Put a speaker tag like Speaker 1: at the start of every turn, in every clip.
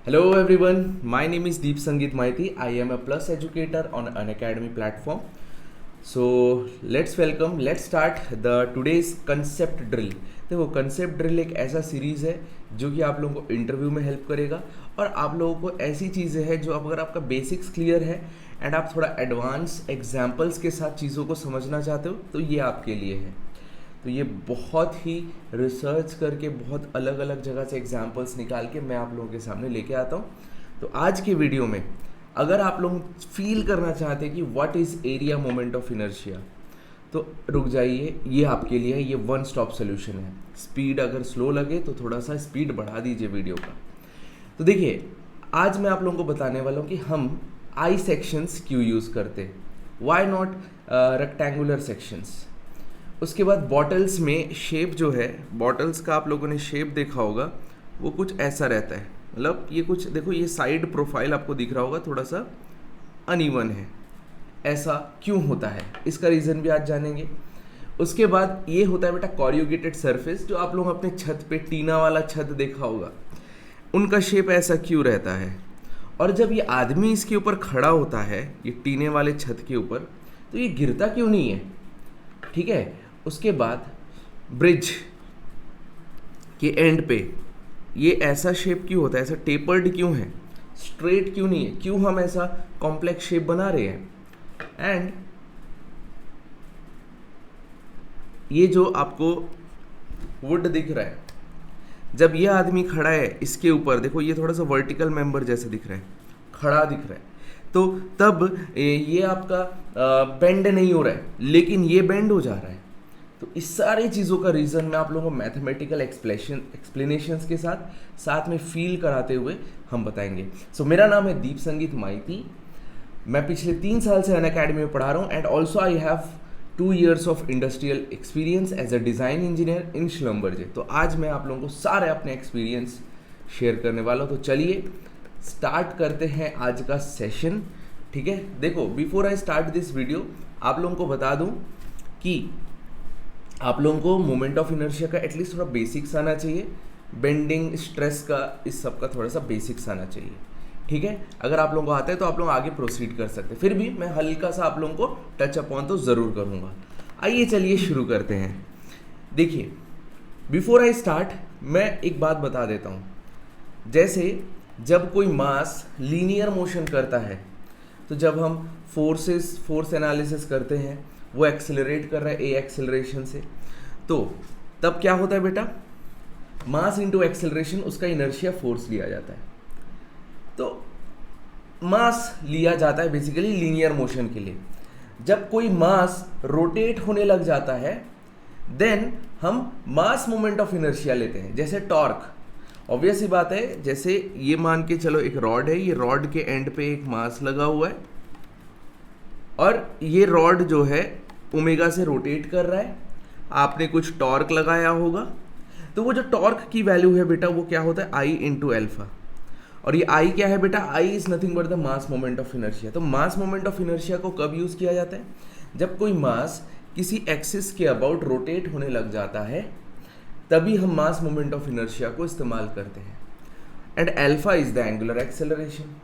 Speaker 1: Hello everyone, my name is Deep Sangeet Maiti. I am a plus educator on an academy platform. So let's start the today's concept drill. देखो concept drill एक ऐसा series है जो कि आप लोगों को इंटरव्यू में हेल्प करेगा और आप लोगों को ऐसी चीज़ें हैं जो अगर आपका बेसिक्स क्लियर है एंड आप थोड़ा एडवांस एग्जाम्पल्स के साथ चीज़ों को समझना चाहते हो तो ये आपके लिए है। तो ये बहुत ही रिसर्च करके बहुत अलग अलग जगह से एग्जांपल्स निकाल के मैं आप लोगों के सामने लेके आता हूँ। तो आज के वीडियो में अगर आप लोग फील करना चाहते हैं कि what is area moment of inertia तो रुक जाइए, ये आपके लिए है, ये वन स्टॉप सोल्यूशन है। स्पीड अगर स्लो लगे तो थोड़ा सा स्पीड बढ़ा दीजिए वीडियो का। तो देखिए, आज मैं आप लोगों को बताने वाला हूँ कि हम आई सेक्शंस क्यों यूज़ करते हैं, वाई नॉट रेक्टेंगुलर सेक्शंस। उसके बाद बॉटल्स में शेप जो है, बॉटल्स का आप लोगों ने शेप देखा होगा, वो कुछ ऐसा रहता है। मतलब ये कुछ देखो, ये साइड प्रोफाइल आपको दिख रहा होगा थोड़ा सा अनइवन है। ऐसा क्यों होता है, इसका रीज़न भी आज जानेंगे। उसके बाद ये होता है बेटा कॉर्यूगेटेड सरफेस, जो आप लोग अपने छत पे टीना वाला छत देखा होगा, उनका शेप ऐसा क्यों रहता है। और जब ये आदमी इसके ऊपर खड़ा होता है, ये टीने वाले छत के ऊपर, तो ये गिरता क्यों नहीं है, ठीक है। उसके बाद ब्रिज के एंड पे ये ऐसा शेप क्यों होता है, ऐसा टेपर्ड क्यों है, स्ट्रेट क्यों नहीं है, क्यों हम ऐसा कॉम्प्लेक्स शेप बना रहे हैं। एंड ये जो आपको वुड दिख रहा है, जब ये आदमी खड़ा है इसके ऊपर, देखो ये थोड़ा सा वर्टिकल मेंबर जैसे दिख रहा है, खड़ा दिख रहा है, तो तब ये आपका बेंड नहीं हो रहा है, लेकिन ये बेंड हो जा रहा है। तो इस सारी चीज़ों का रीज़न मैं आप लोगों को मैथमेटिकल एक्सप्लेनेशंस के साथ में फील कराते हुए हम बताएंगे। सो मेरा नाम है दीप संगीत माइती। मैं पिछले 3 साल से अनअकैडमी में पढ़ा रहा हूँ and also I have 2 years of industrial experience as a design engineer in Schlumberger. तो आज मैं आप लोगों को सारे अपने एक्सपीरियंस शेयर करने वाला हूँ। तो चलिए स्टार्ट करते हैं आज का सेशन, ठीक है। देखो, before I start this video आप लोगों को बता दूँ कि आप लोगों को मोमेंट ऑफ इनर्शिया का एटलीस्ट थोड़ा बेसिक्स आना चाहिए, बेंडिंग, स्ट्रेस का, इस सब का थोड़ा सा बेसिक्स आना चाहिए, ठीक है। अगर आप लोगों को आता है तो आप लोग आगे प्रोसीड कर सकते हैं, फिर भी मैं हल्का सा आप लोगों को टच अपॉन तो ज़रूर करूँगा। आइए चलिए शुरू करते हैं। देखिए, बिफोर आई स्टार्ट मैं एक बात बता देता हूँ। जैसे जब कोई मास लीनियर मोशन करता है, तो जब हम फोर्स एनालिसिस करते हैं, वो एक्सेलरेट कर रहा है ए एक्सेलरेशन से, तो तब क्या होता है बेटा, मास इनटू एक्सेलरेशन, उसका इनर्शिया फोर्स लिया जाता है। तो मास लिया जाता है बेसिकली लीनियर मोशन के लिए। जब कोई मास रोटेट होने लग जाता है, देन हम मास मोमेंट ऑफ इनर्शिया लेते हैं। जैसे टॉर्क, ऑब्वियस ही बात है, जैसे ये मान के चलो एक रॉड है, ये रॉड के एंड पे एक मास लगा हुआ है और ये रॉड जो है ओमेगा से रोटेट कर रहा है, आपने कुछ टॉर्क लगाया होगा, तो वो जो टॉर्क की वैल्यू है बेटा, वो क्या होता है, आई इंटू एल्फा। और ये आई क्या है बेटा, I is nothing but the mass moment of inertia. तो मास मोमेंट ऑफ इनर्शिया को कब यूज किया जाता है, जब कोई मास किसी एक्सिस के अबाउट रोटेट होने लग जाता है, तभी हम मास मोमेंट ऑफ इनर्शिया को इस्तेमाल करते हैं। And alpha is the angular acceleration.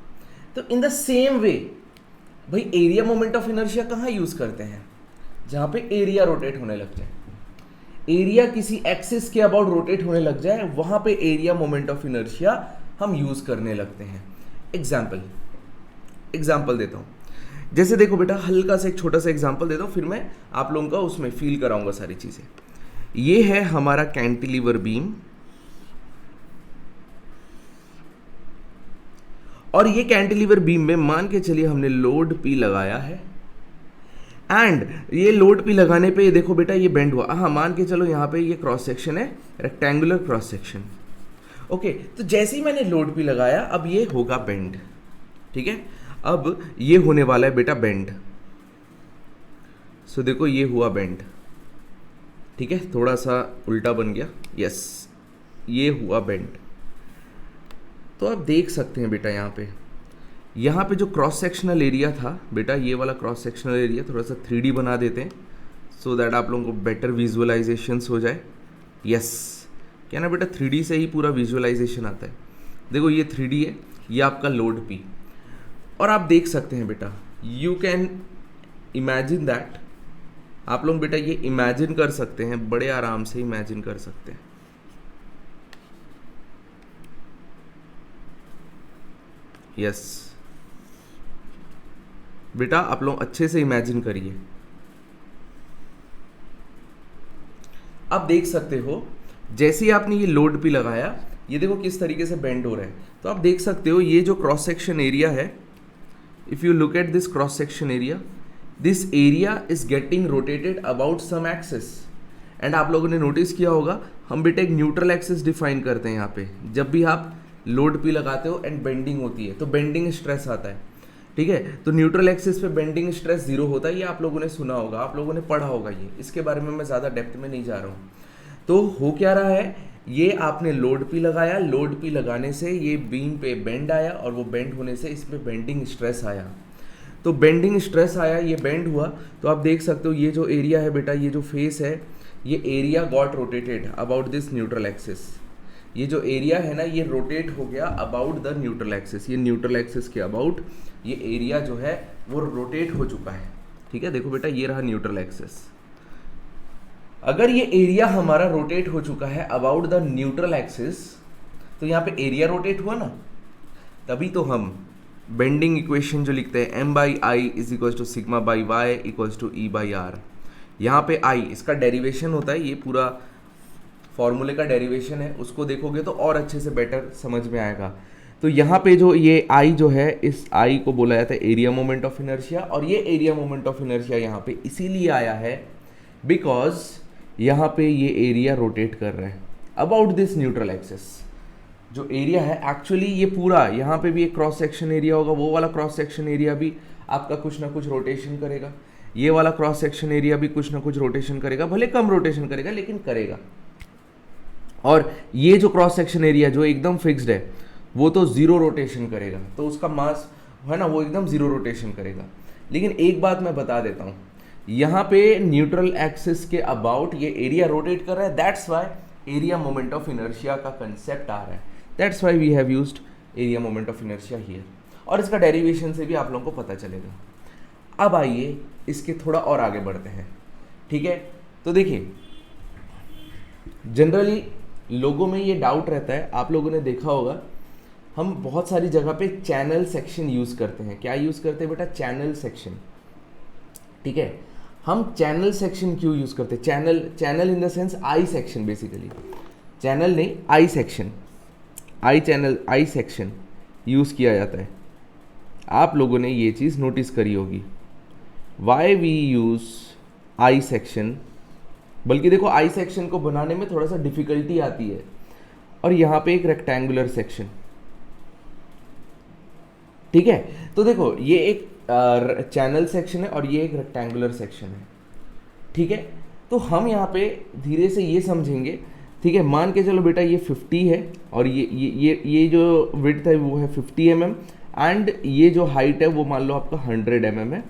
Speaker 1: तो इन द सेम वे भाई, एरिया मोमेंट ऑफ इनर्शिया कहाँ यूज करते हैं, जहाँ पे एरिया रोटेट होने लग जाए, एरिया किसी एक्सिस के अबाउट रोटेट होने लग जाए, वहां पे एरिया मोमेंट ऑफ इनर्शिया हम यूज करने लगते हैं। एग्जाम्पल देता हूँ। जैसे देखो बेटा, हल्का सा एक छोटा सा एग्जाम्पल देता हूँ, फिर मैं आप लोगों का उसमें फील कराऊंगा सारी चीजें। ये है हमारा कैंटिलीवर बीम, और ये कैंटिलीवर बीम में मान के चलिए हमने लोड पी लगाया है, एंड ये लोड पी लगाने पे ये देखो बेटा, ये बेंड हुआ। हाँ, मान के चलो यहाँ पे ये क्रॉस सेक्शन है, रेक्टेंगुलर क्रॉस सेक्शन, ओके। तो जैसे ही मैंने लोड पी लगाया, अब ये होगा बेंड, ठीक है। अब ये होने वाला है बेटा बेंड। सो देखो, ये हुआ बेंड, ठीक है, थोड़ा सा उल्टा बन गया, यस, ये हुआ बेंड। तो आप देख सकते हैं बेटा, यहाँ पे जो क्रॉस सेक्शनल एरिया था बेटा, ये वाला क्रॉस सेक्शनल एरिया थोड़ा सा 3D बना देते हैं, सो दैट आप लोगों को बेटर विजुअलाइजेशंस हो जाए। यस, क्या ना बेटा, 3D से ही पूरा विजुअलाइजेशन आता है। देखो ये 3D है, ये आपका लोड P। और आप देख सकते हैं बेटा, यू कैन इमेजिन दैट, आप लोग बेटा ये इमेजिन कर सकते हैं, बड़े आराम से इमेजिन कर सकते हैं। यस बेटा, आप लोग अच्छे से इमेजिन करिए। आप देख सकते हो जैसे ही आपने ये लोड P लगाया, ये देखो किस तरीके से बेंड हो रहा है। तो आप देख सकते हो ये जो क्रॉस सेक्शन एरिया है, if you look at this cross section area, this area is getting rotated about some axis. And आप लोगों ने नोटिस किया होगा, हम बेटा एक न्यूट्रल एक्सिस डिफाइन करते हैं यहाँ पे। जब भी आप लोड P लगाते हो एंड बेंडिंग होती है तो बेंडिंग स्ट्रेस आता है, ठीक है। तो न्यूट्रल एक्सिस पे बेंडिंग स्ट्रेस 0 होता है, ये आप लोगों ने सुना होगा, आप लोगों ने पढ़ा होगा ये, इसके बारे में मैं ज़्यादा डेप्थ में नहीं जा रहा हूँ। तो हो क्या रहा है, ये आपने लोड P लगाया, लोड P लगाने से ये बीम पे बेंड आया और वो बेंड होने से इस पे बेंडिंग स्ट्रेस आया। तो बेंडिंग स्ट्रेस आया, ये बेंड हुआ, तो आप देख सकते हो ये जो एरिया है बेटा, ये जो फेस है, ये area got rotated about this neutral axis. ये जो एरिया है ना, ये रोटेट हो गया अबाउट द न्यूट्रल एक्सिस। ये न्यूट्रल एक्सिस के अबाउट ये एरिया जो है वो रोटेट हो चुका है, ठीक है। देखो बेटा, ये रहा न्यूट्रल एक्सिस। अगर ये एरिया हमारा रोटेट हो चुका है अबाउट द न्यूट्रल एक्सिस, तो यहाँ पे एरिया रोटेट हुआ ना, तभी तो हम बेंडिंग इक्वेशन जो लिखते हैं m/i is equals to sigma by y equals to E/r। यहाँ पे i इसका डेरिवेशन होता है, ये पूरा फॉर्मूले का डेरिवेशन है, उसको देखोगे तो और अच्छे से बेटर समझ में आएगा। तो यहाँ पे जो ये i जो है, इस i को बोला जाता है एरिया मोमेंट ऑफ इनर्शिया। और ये एरिया मोमेंट ऑफ इनर्शिया यहाँ पे इसीलिए आया है बिकॉज यहाँ पे ये एरिया रोटेट कर रहा है अबाउट दिस न्यूट्रल एक्सिस। जो एरिया है एक्चुअली ये पूरा, यहाँ पे भी एक क्रॉस सेक्शन एरिया होगा, वो वाला क्रॉस सेक्शन एरिया भी आपका कुछ ना कुछ रोटेशन करेगा, ये वाला क्रॉस सेक्शन एरिया भी कुछ ना कुछ रोटेशन करेगा, भले कम रोटेशन करेगा लेकिन करेगा। और ये जो क्रॉस सेक्शन एरिया जो एकदम फिक्स्ड है, वो तो जीरो रोटेशन करेगा, तो उसका मास है ना, वो एकदम जीरो रोटेशन करेगा। लेकिन एक बात मैं बता देता हूँ, यहाँ पे न्यूट्रल एक्सिस के अबाउट ये एरिया रोटेट कर रहा है, that's why area moment of inertia का कंसेप्ट आ रहा है, that's why we have used area moment of inertia here. और इसका डेरिवेशन से भी आप लोगों को पता चलेगा। अब आइए इसके थोड़ा और आगे बढ़ते हैं, ठीक है। तो देखिए, जनरली लोगों में ये डाउट रहता है, आप लोगों ने देखा होगा, हम बहुत सारी जगह पे चैनल सेक्शन यूज़ करते हैं। क्या यूज़ करते हैं बेटा? चैनल सेक्शन, ठीक है। हम चैनल सेक्शन क्यों यूज़ करते हैं? Channel in the sense I section, basically channel नहीं, I section, I channel, I section use किया जाता है। आप लोगों ने ये चीज़ नोटिस करी होगी, why we use I section. बल्कि देखो, आई सेक्शन को बनाने में थोड़ा सा डिफिकल्टी आती है। और यहाँ पे एक रेक्टेंगुलर सेक्शन, ठीक है। तो देखो, ये एक चैनल सेक्शन है और ये एक रेक्टेंगुलर सेक्शन है, ठीक है। तो हम यहाँ पे धीरे से ये समझेंगे, ठीक है। मान के चलो बेटा, ये 50 है और ये जो विड्थ है वो है 50 mm एंड ये जो हाइट है वो मान लो आपका 100 mm है,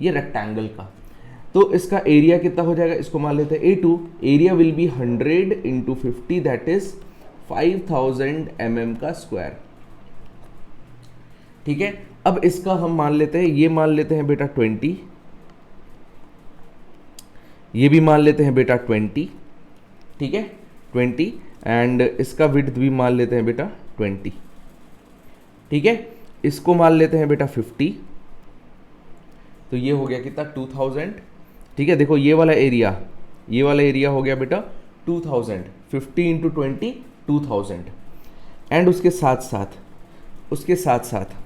Speaker 1: ये रेक्टेंगल का। तो इसका एरिया कितना हो जाएगा? इसको मान लेते हैं A2। Area will be 100 into 50, that is 5000 mm का स्क्वायर, ठीक है। अब इसका हम मान लेते हैं, ये मान लेते हैं बेटा 20, ये भी मान लेते हैं बेटा 20, ठीक है, 20 एंड इसका विड्थ भी मान लेते हैं बेटा 20, ठीक है। इसको मान लेते हैं बेटा 50, तो ये हो गया कितना? 2000, ठीक है। देखो, ये वाला एरिया हो गया बेटा 2000, 50 इंटू 20 2000। एंड उसके साथ साथ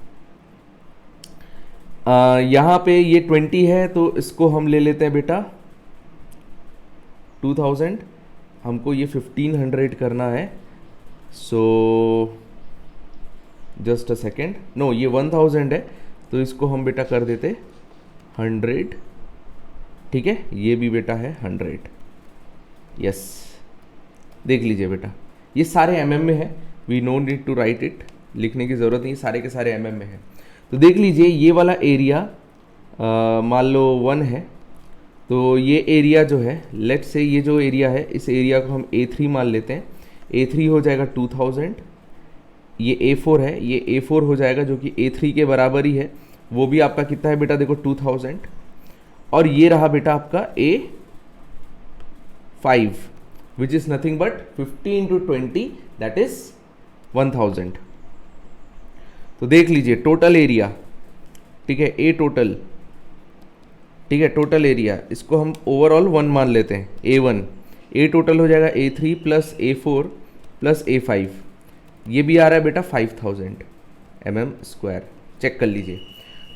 Speaker 1: यहाँ पे ये 20 है, तो इसको हम ले लेते हैं बेटा 2000, हमको ये 1500 करना है। So just a second, no, ये 1000 है, तो इसको हम बेटा कर देते 100, ठीक है। ये भी बेटा है 100, यस। देख लीजिए बेटा, ये सारे mm में है, we no need to write it, लिखने की ज़रूरत नहीं, सारे के सारे mm में है। तो देख लीजिए, ये वाला एरिया मान लो 1 है, तो ये एरिया जो है, लेट्स से ये जो एरिया है, इस एरिया को हम A3 मान लेते हैं। A3 हो जाएगा 2000, ये A4 है, ये A4 हो जाएगा जो कि A3 के बराबर ही है, वो भी आपका कितना है बेटा, देखो 2000, और ये रहा बेटा आपका A5 which is nothing but 50 into 20 that is 1000। तो देख लीजिए टोटल एरिया, ठीक है, ए टोटल, ठीक है, टोटल एरिया, इसको हम ओवरऑल 1 मान लेते हैं, A1, ए टोटल हो जाएगा A3 plus A4 plus A5, ये भी आ रहा है बेटा 5000 mm², चेक कर लीजिए।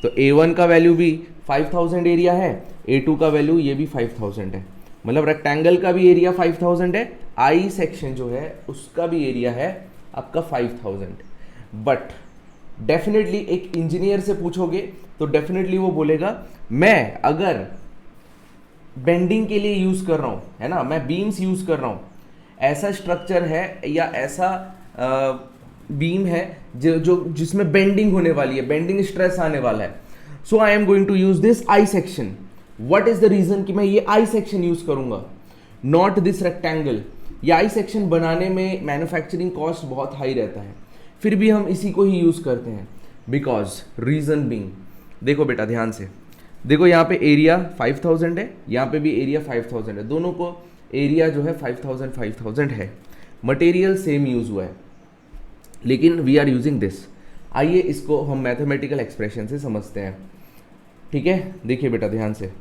Speaker 1: तो A1 का वैल्यू भी 5000 एरिया है, A2 का वैल्यू ये भी 5000 है, मतलब रेक्टेंगल का भी एरिया 5000 है, आई सेक्शन जो है उसका भी एरिया है आपका 5000। बट डेफिनेटली एक इंजीनियर से पूछोगे तो डेफिनेटली वो बोलेगा मैं अगर बेंडिंग के लिए यूज कर रहा हूं, है ना, मैं बीम्स यूज कर रहा हूं, ऐसा स्ट्रक्चर है या ऐसा बीम है जो जिसमें बेंडिंग होने वाली है, बेंडिंग स्ट्रेस आने वाला है, so I am going to use this I section. What is the reason कि मैं ये आई सेक्शन यूज करूंगा, नॉट दिस रेक्टेंगल। ये आई सेक्शन बनाने में मैन्युफैक्चरिंग कॉस्ट बहुत हाई रहता है, फिर भी हम इसी को ही यूज करते हैं, बिकॉज रीजन बीइंग, देखो बेटा ध्यान से देखो, यहाँ पे एरिया 5000 है, यहाँ पे भी एरिया 5000 है, दोनों को एरिया जो है 5000 है, मटेरियल सेम यूज हुआ है, लेकिन वी आर यूजिंग दिस। आइए इसको हम मैथमेटिकल एक्सप्रेशन से समझते हैं, ठीक है। देखिए बेटा ध्यान से,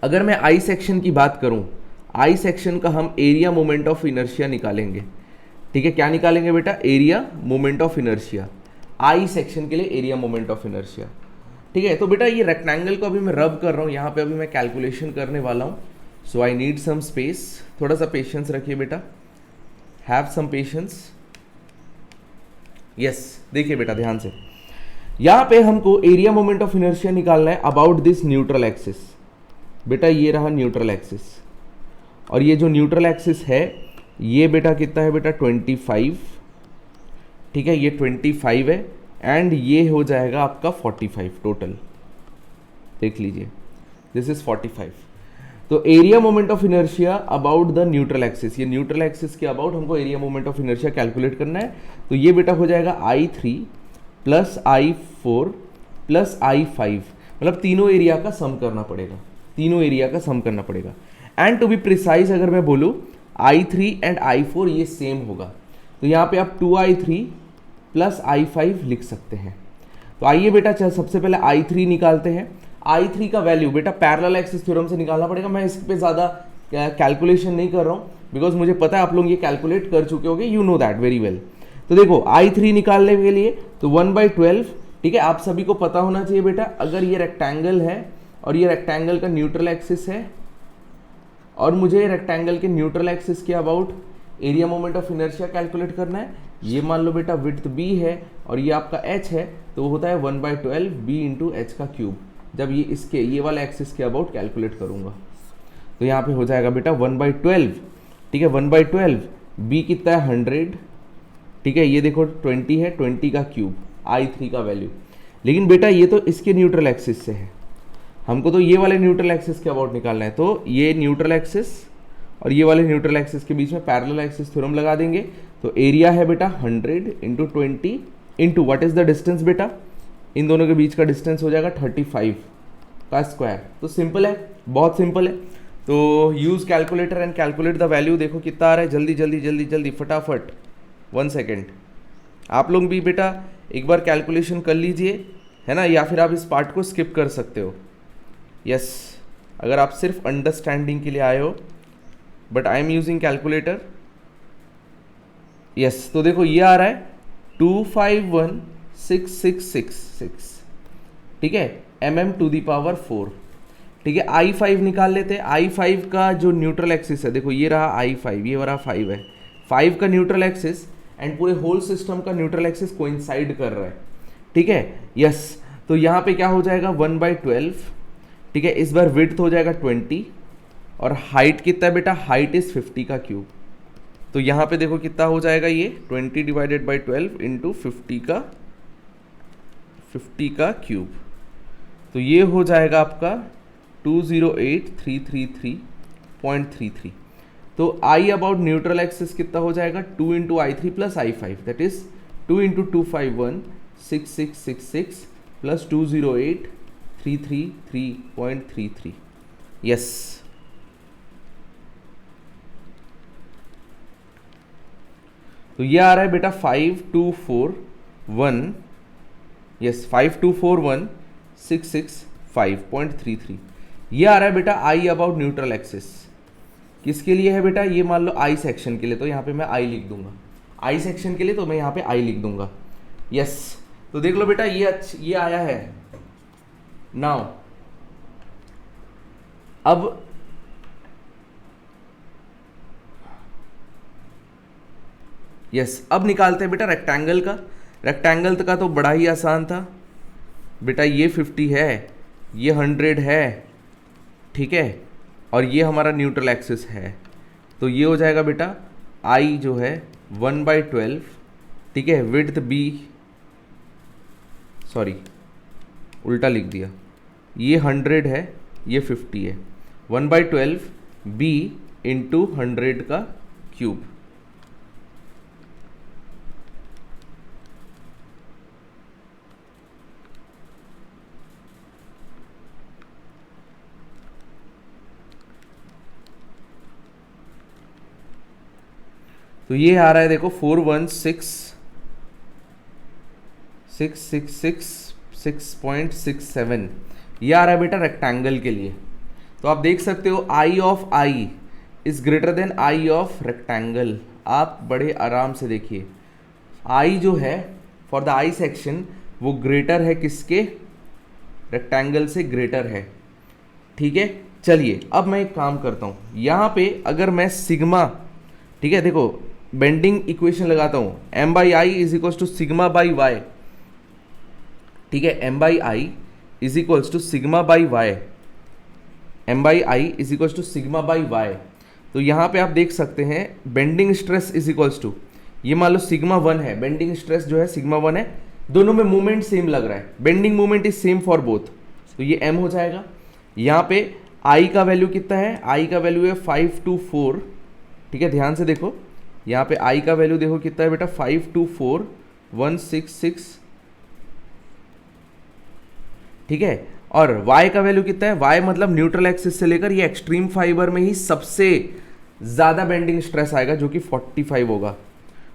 Speaker 1: अगर मैं आई सेक्शन की बात करूं, आई सेक्शन का हम एरिया मोमेंट ऑफ इनर्शिया निकालेंगे, ठीक है, क्या निकालेंगे बेटा, area moment of inertia, I section के लिए एरिया मोमेंट ऑफ इनर्शिया, ठीक है। तो बेटा ये रेक्टेंगल को अभी मैं रब कर रहा हूँ, यहाँ पे अभी मैं कैलकुलेशन करने वाला हूँ, सो आई नीड सम स्पेस, थोड़ा सा पेशेंस रखिए बेटा, हैव सम पेशेंस। यस, देखिए बेटा ध्यान से, यहाँ पे हमको एरिया मोमेंट ऑफ इनर्शिया निकालना है अबाउट दिस न्यूट्रल एक्सिस। बेटा ये रहा न्यूट्रल एक्सिस, और ये जो न्यूट्रल एक्सिस है ये बेटा कितना है बेटा 25, ठीक है, ये 25 है, एंड ये हो जाएगा आपका 45 टोटल, देख लीजिए दिस इज 45। तो area moment of inertia about the neutral axis, ये न्यूट्रल एक्सिस के अबाउट हमको area moment of inertia calculate करना है। तो ये बेटा हो जाएगा I3 plus I4 plus I5, मतलब तीनों एरिया का सम करना पड़ेगा, तीनों एरिया का सम करना पड़ेगा। एंड टू बी प्रिसाइज अगर मैं बोलूँ I3 एंड I4 ये सेम होगा, तो यहाँ पे आप 2I3 प्लस I5 लिख सकते हैं। तो आइए बेटा सबसे पहले I3 निकालते हैं। I3 का वैल्यू बेटा पैरेलल एक्सिस थ्योरम से निकालना पड़ेगा, मैं इस पे ज़्यादा कैलकुलेशन नहीं कर रहा हूँ, बिकॉज मुझे पता है आप लोग ये कैलकुलेट कर चुके होंगे, you know that very well. तो देखो I3 निकालने के लिए तो 1/12, ठीक है, आप सभी को पता होना चाहिए बेटा, अगर ये रेक्टेंगल है और ये रेक्टेंगल का न्यूट्रल एक्सिस है, और मुझे रेक्टेंगल के न्यूट्रल एक्सिस के about area moment of inertia calculate करना है। ये मान लो बेटा विड्थ b है और ये आपका h है, तो होता है 1/12 b इंटू एच का क्यूब, जब ये इसके ये वाला एक्सिस के अबाउट कैलकुलेट करूंगा तो यहाँ पे हो जाएगा बेटा 1/12, ठीक है, 1/12 b कितना है 100, ठीक है, ये देखो 20 है, 20 का क्यूब I3 का वैल्यू। लेकिन बेटा ये तो इसके न्यूट्रल एक्सिस से है, हमको तो ये वाले न्यूट्रल एक्सिस के अबाउट निकालना है, तो ये न्यूट्रल एक्सिस और ये वाले न्यूट्रल एक्सिस के बीच में पैरेलल एक्सिस थ्योरम लगा देंगे। तो एरिया है बेटा 100 into 20 into what is the distance बेटा, इन दोनों के बीच का डिस्टेंस हो जाएगा 35 का स्क्वायर। तो सिंपल है, बहुत सिंपल है। तो use calculator and calculate the value. देखो कितना आ रहा है, जल्दी जल्दी जल्दी जल्दी फटाफट, 1 सेकेंड। आप लोग भी बेटा एक बार कैलकुलेशन कर लीजिए, है ना, या फिर आप इस पार्ट को स्किप कर सकते हो। यस, अगर आप सिर्फ अंडरस्टैंडिंग के लिए आए हो, but I am using calculator. Yes, तो देखो ये आ रहा है 2516666, ठीक है, mm⁴, ठीक है। I5 निकाल लेते हैं। I5 का जो न्यूट्रल एक्सिस है, देखो ये रहा I5, ये वाला 5 है, 5 का न्यूट्रल एक्सिस एंड पूरे होल सिस्टम का न्यूट्रल एक्सिस कोइंसाइड कर रहा है, ठीक है। यस, तो यहाँ पे क्या हो जाएगा 1/12, ठीक है, इस बार विड्थ हो जाएगा 20 और हाइट कितना है बेटा, हाइट इज 50 का क्यूब। तो यहाँ पे देखो कितना हो जाएगा, ये 20 डिवाइडेड बाई 12 इंटू 50 का क्यूब। तो ये हो जाएगा आपका 208333.33। तो आई अबाउट न्यूट्रल एक्सिस कितना हो जाएगा 2 into I three plus I five, that is 2 into 251 6666 plus 208 333.33। Yes, तो ये आ रहा है बेटा 5241, यस 5241665.33। ये आ रहा है बेटा आई अबाउट न्यूट्रल एक्सिस। किसके लिए है बेटा? ये मान लो आई सेक्शन के लिए, तो यहाँ पे मैं आई लिख दूंगा। आई सेक्शन के लिए तो मैं यहाँ पे आई लिख दूंगा। यस, तो देख लो बेटा ये आया है। नाउ अब यस, अब निकालते हैं बेटा रेक्टेंगल का। रेक्टेंगल का तो बड़ा ही आसान था बेटा, ये 50 है, ये 100 है, ठीक है, और ये हमारा न्यूट्रल एक्सिस है। तो ये हो जाएगा बेटा आई जो है 1/12, ठीक है, विड्थ बी, सॉरी उल्टा लिख दिया, ये 100 है, ये 50 है, 1/12 बी इंटू 100 का क्यूब। तो ये आ रहा है देखो 416,666.67, ये आ रहा है बेटा रेक्टेंगल के लिए। तो आप देख सकते हो I of I is greater than I of rectangle. आप बड़े आराम से देखिए, आई जो है फॉर द आई सेक्शन वो ग्रेटर है किसके? रेक्टेंगल से ग्रेटर है, ठीक है। चलिए अब मैं एक काम करता हूँ, यहाँ पे अगर मैं सिग्मा, ठीक है, देखो बेंडिंग इक्वेशन लगाता हूँ, m by I is equals to sigma by y, ठीक है, m by I is equals to sigma by y, m by I is equals to sigma by Y. तो यहाँ पे आप देख सकते हैं bending stress is equals to, ये मान लो सिग्मा 1 है, बेंडिंग स्ट्रेस जो है सिग्मा 1 है, दोनों में मूवमेंट सेम लग रहा है, bending movement is same for both, तो ये m हो जाएगा। यहाँ पे i का वैल्यू कितना है? i का वैल्यू है 524, ठीक है, ध्यान से देखो, यहाँ पे i का वैल्यू देखो कितना है बेटा 524,166, ठीक है, और y का वैल्यू कितना है? y मतलब न्यूट्रल एक्सिस से लेकर ये एक्सट्रीम फाइबर में ही सबसे ज़्यादा बेंडिंग स्ट्रेस आएगा जो कि 45 होगा।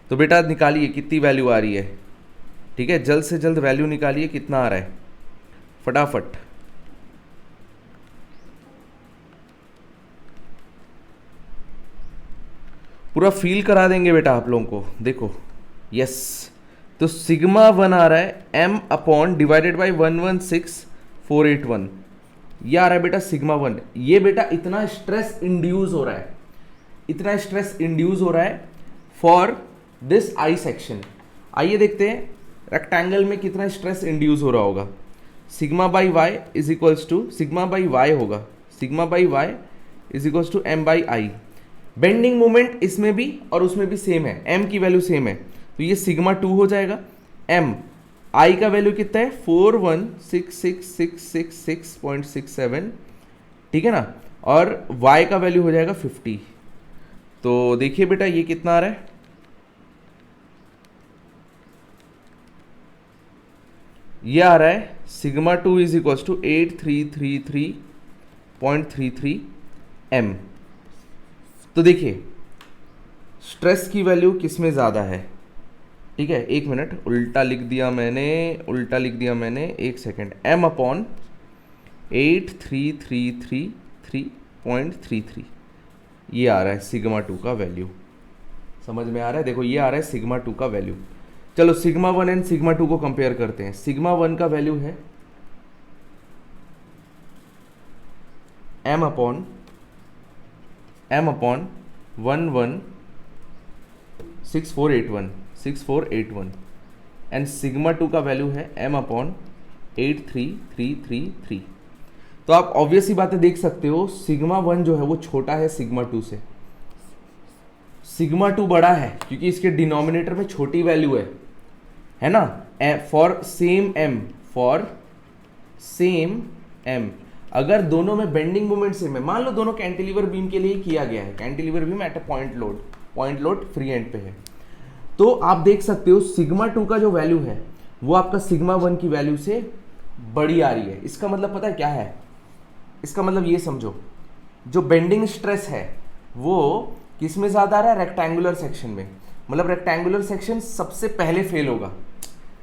Speaker 1: तो बेटा निकालिए कितनी वैल्यू आ रही है, ठीक है, जल्द से जल्द वैल्यू निकालिए कितना आ रहा है फटाफट। पूरा फील करा देंगे बेटा आप लोगों को, देखो यस। तो सिग्मा 1 आ रहा है m अपॉन डिवाइडेड बाई 116,481, ये आ रहा है बेटा सिग्मा 1। ये बेटा इतना स्ट्रेस इंड्यूस हो रहा है, इतना स्ट्रेस इंड्यूस हो रहा है फॉर दिस आई सेक्शन। आइए देखते हैं रेक्टेंगल में कितना स्ट्रेस इंड्यूस हो रहा होगा। Sigma by y is equals to, sigma by y होगा, sigma by y is equals to m by I. Bending moment इसमें भी और उसमें भी सेम है, m की वैल्यू सेम है, तो ये सिग्मा 2 हो जाएगा। m i का वैल्यू कितना है 4166666.67, ठीक है ना, और y का वैल्यू हो जाएगा 50। तो देखिए बेटा ये कितना आ रहा है, ये आ रहा है sigma 2 is equals to 8333.33 m। तो देखिए स्ट्रेस की वैल्यू किस में ज़्यादा है, ठीक है, एक मिनट, उल्टा लिख दिया मैंने, एक सेकेंड, m अपॉन 8333.33 ये आ रहा है सिग्मा 2 का वैल्यू, समझ में आ रहा है? देखो ये आ रहा है सिग्मा 2 का वैल्यू। चलो सिग्मा 1 एंड सिग्मा 2 को कंपेयर करते हैं। सिग्मा 1 का वैल्यू है m अपॉन 116481 एंड सिग्मा 2 का वैल्यू है m अपॉन 83333। तो आप ऑब्वियस ही बातें देख सकते हो, सिग्मा 1 जो है वो छोटा है सिग्मा 2 से, सिग्मा 2 बड़ा है क्योंकि इसके डिनोमिनेटर में छोटी वैल्यू है ना, फॉर सेम m अगर दोनों में बेंडिंग मोमेंट सेम है, मान लो दोनों कैंटिलीवर बीम के लिए किया गया है, cantilever beam at a point load free and पे है, तो आप देख सकते हो सिग्मा 2 का जो वैल्यू है वो आपका सिग्मा 1 की वैल्यू से बड़ी आ रही है। इसका मतलब पता है क्या है? इसका मतलब ये समझो, जो बेंडिंग स्ट्रेस है वो किस में ज़्यादा आ रहा है? रेक्टेंगुलर सेक्शन में। मतलब रेक्टेंगुलर सेक्शन सबसे पहले फेल होगा।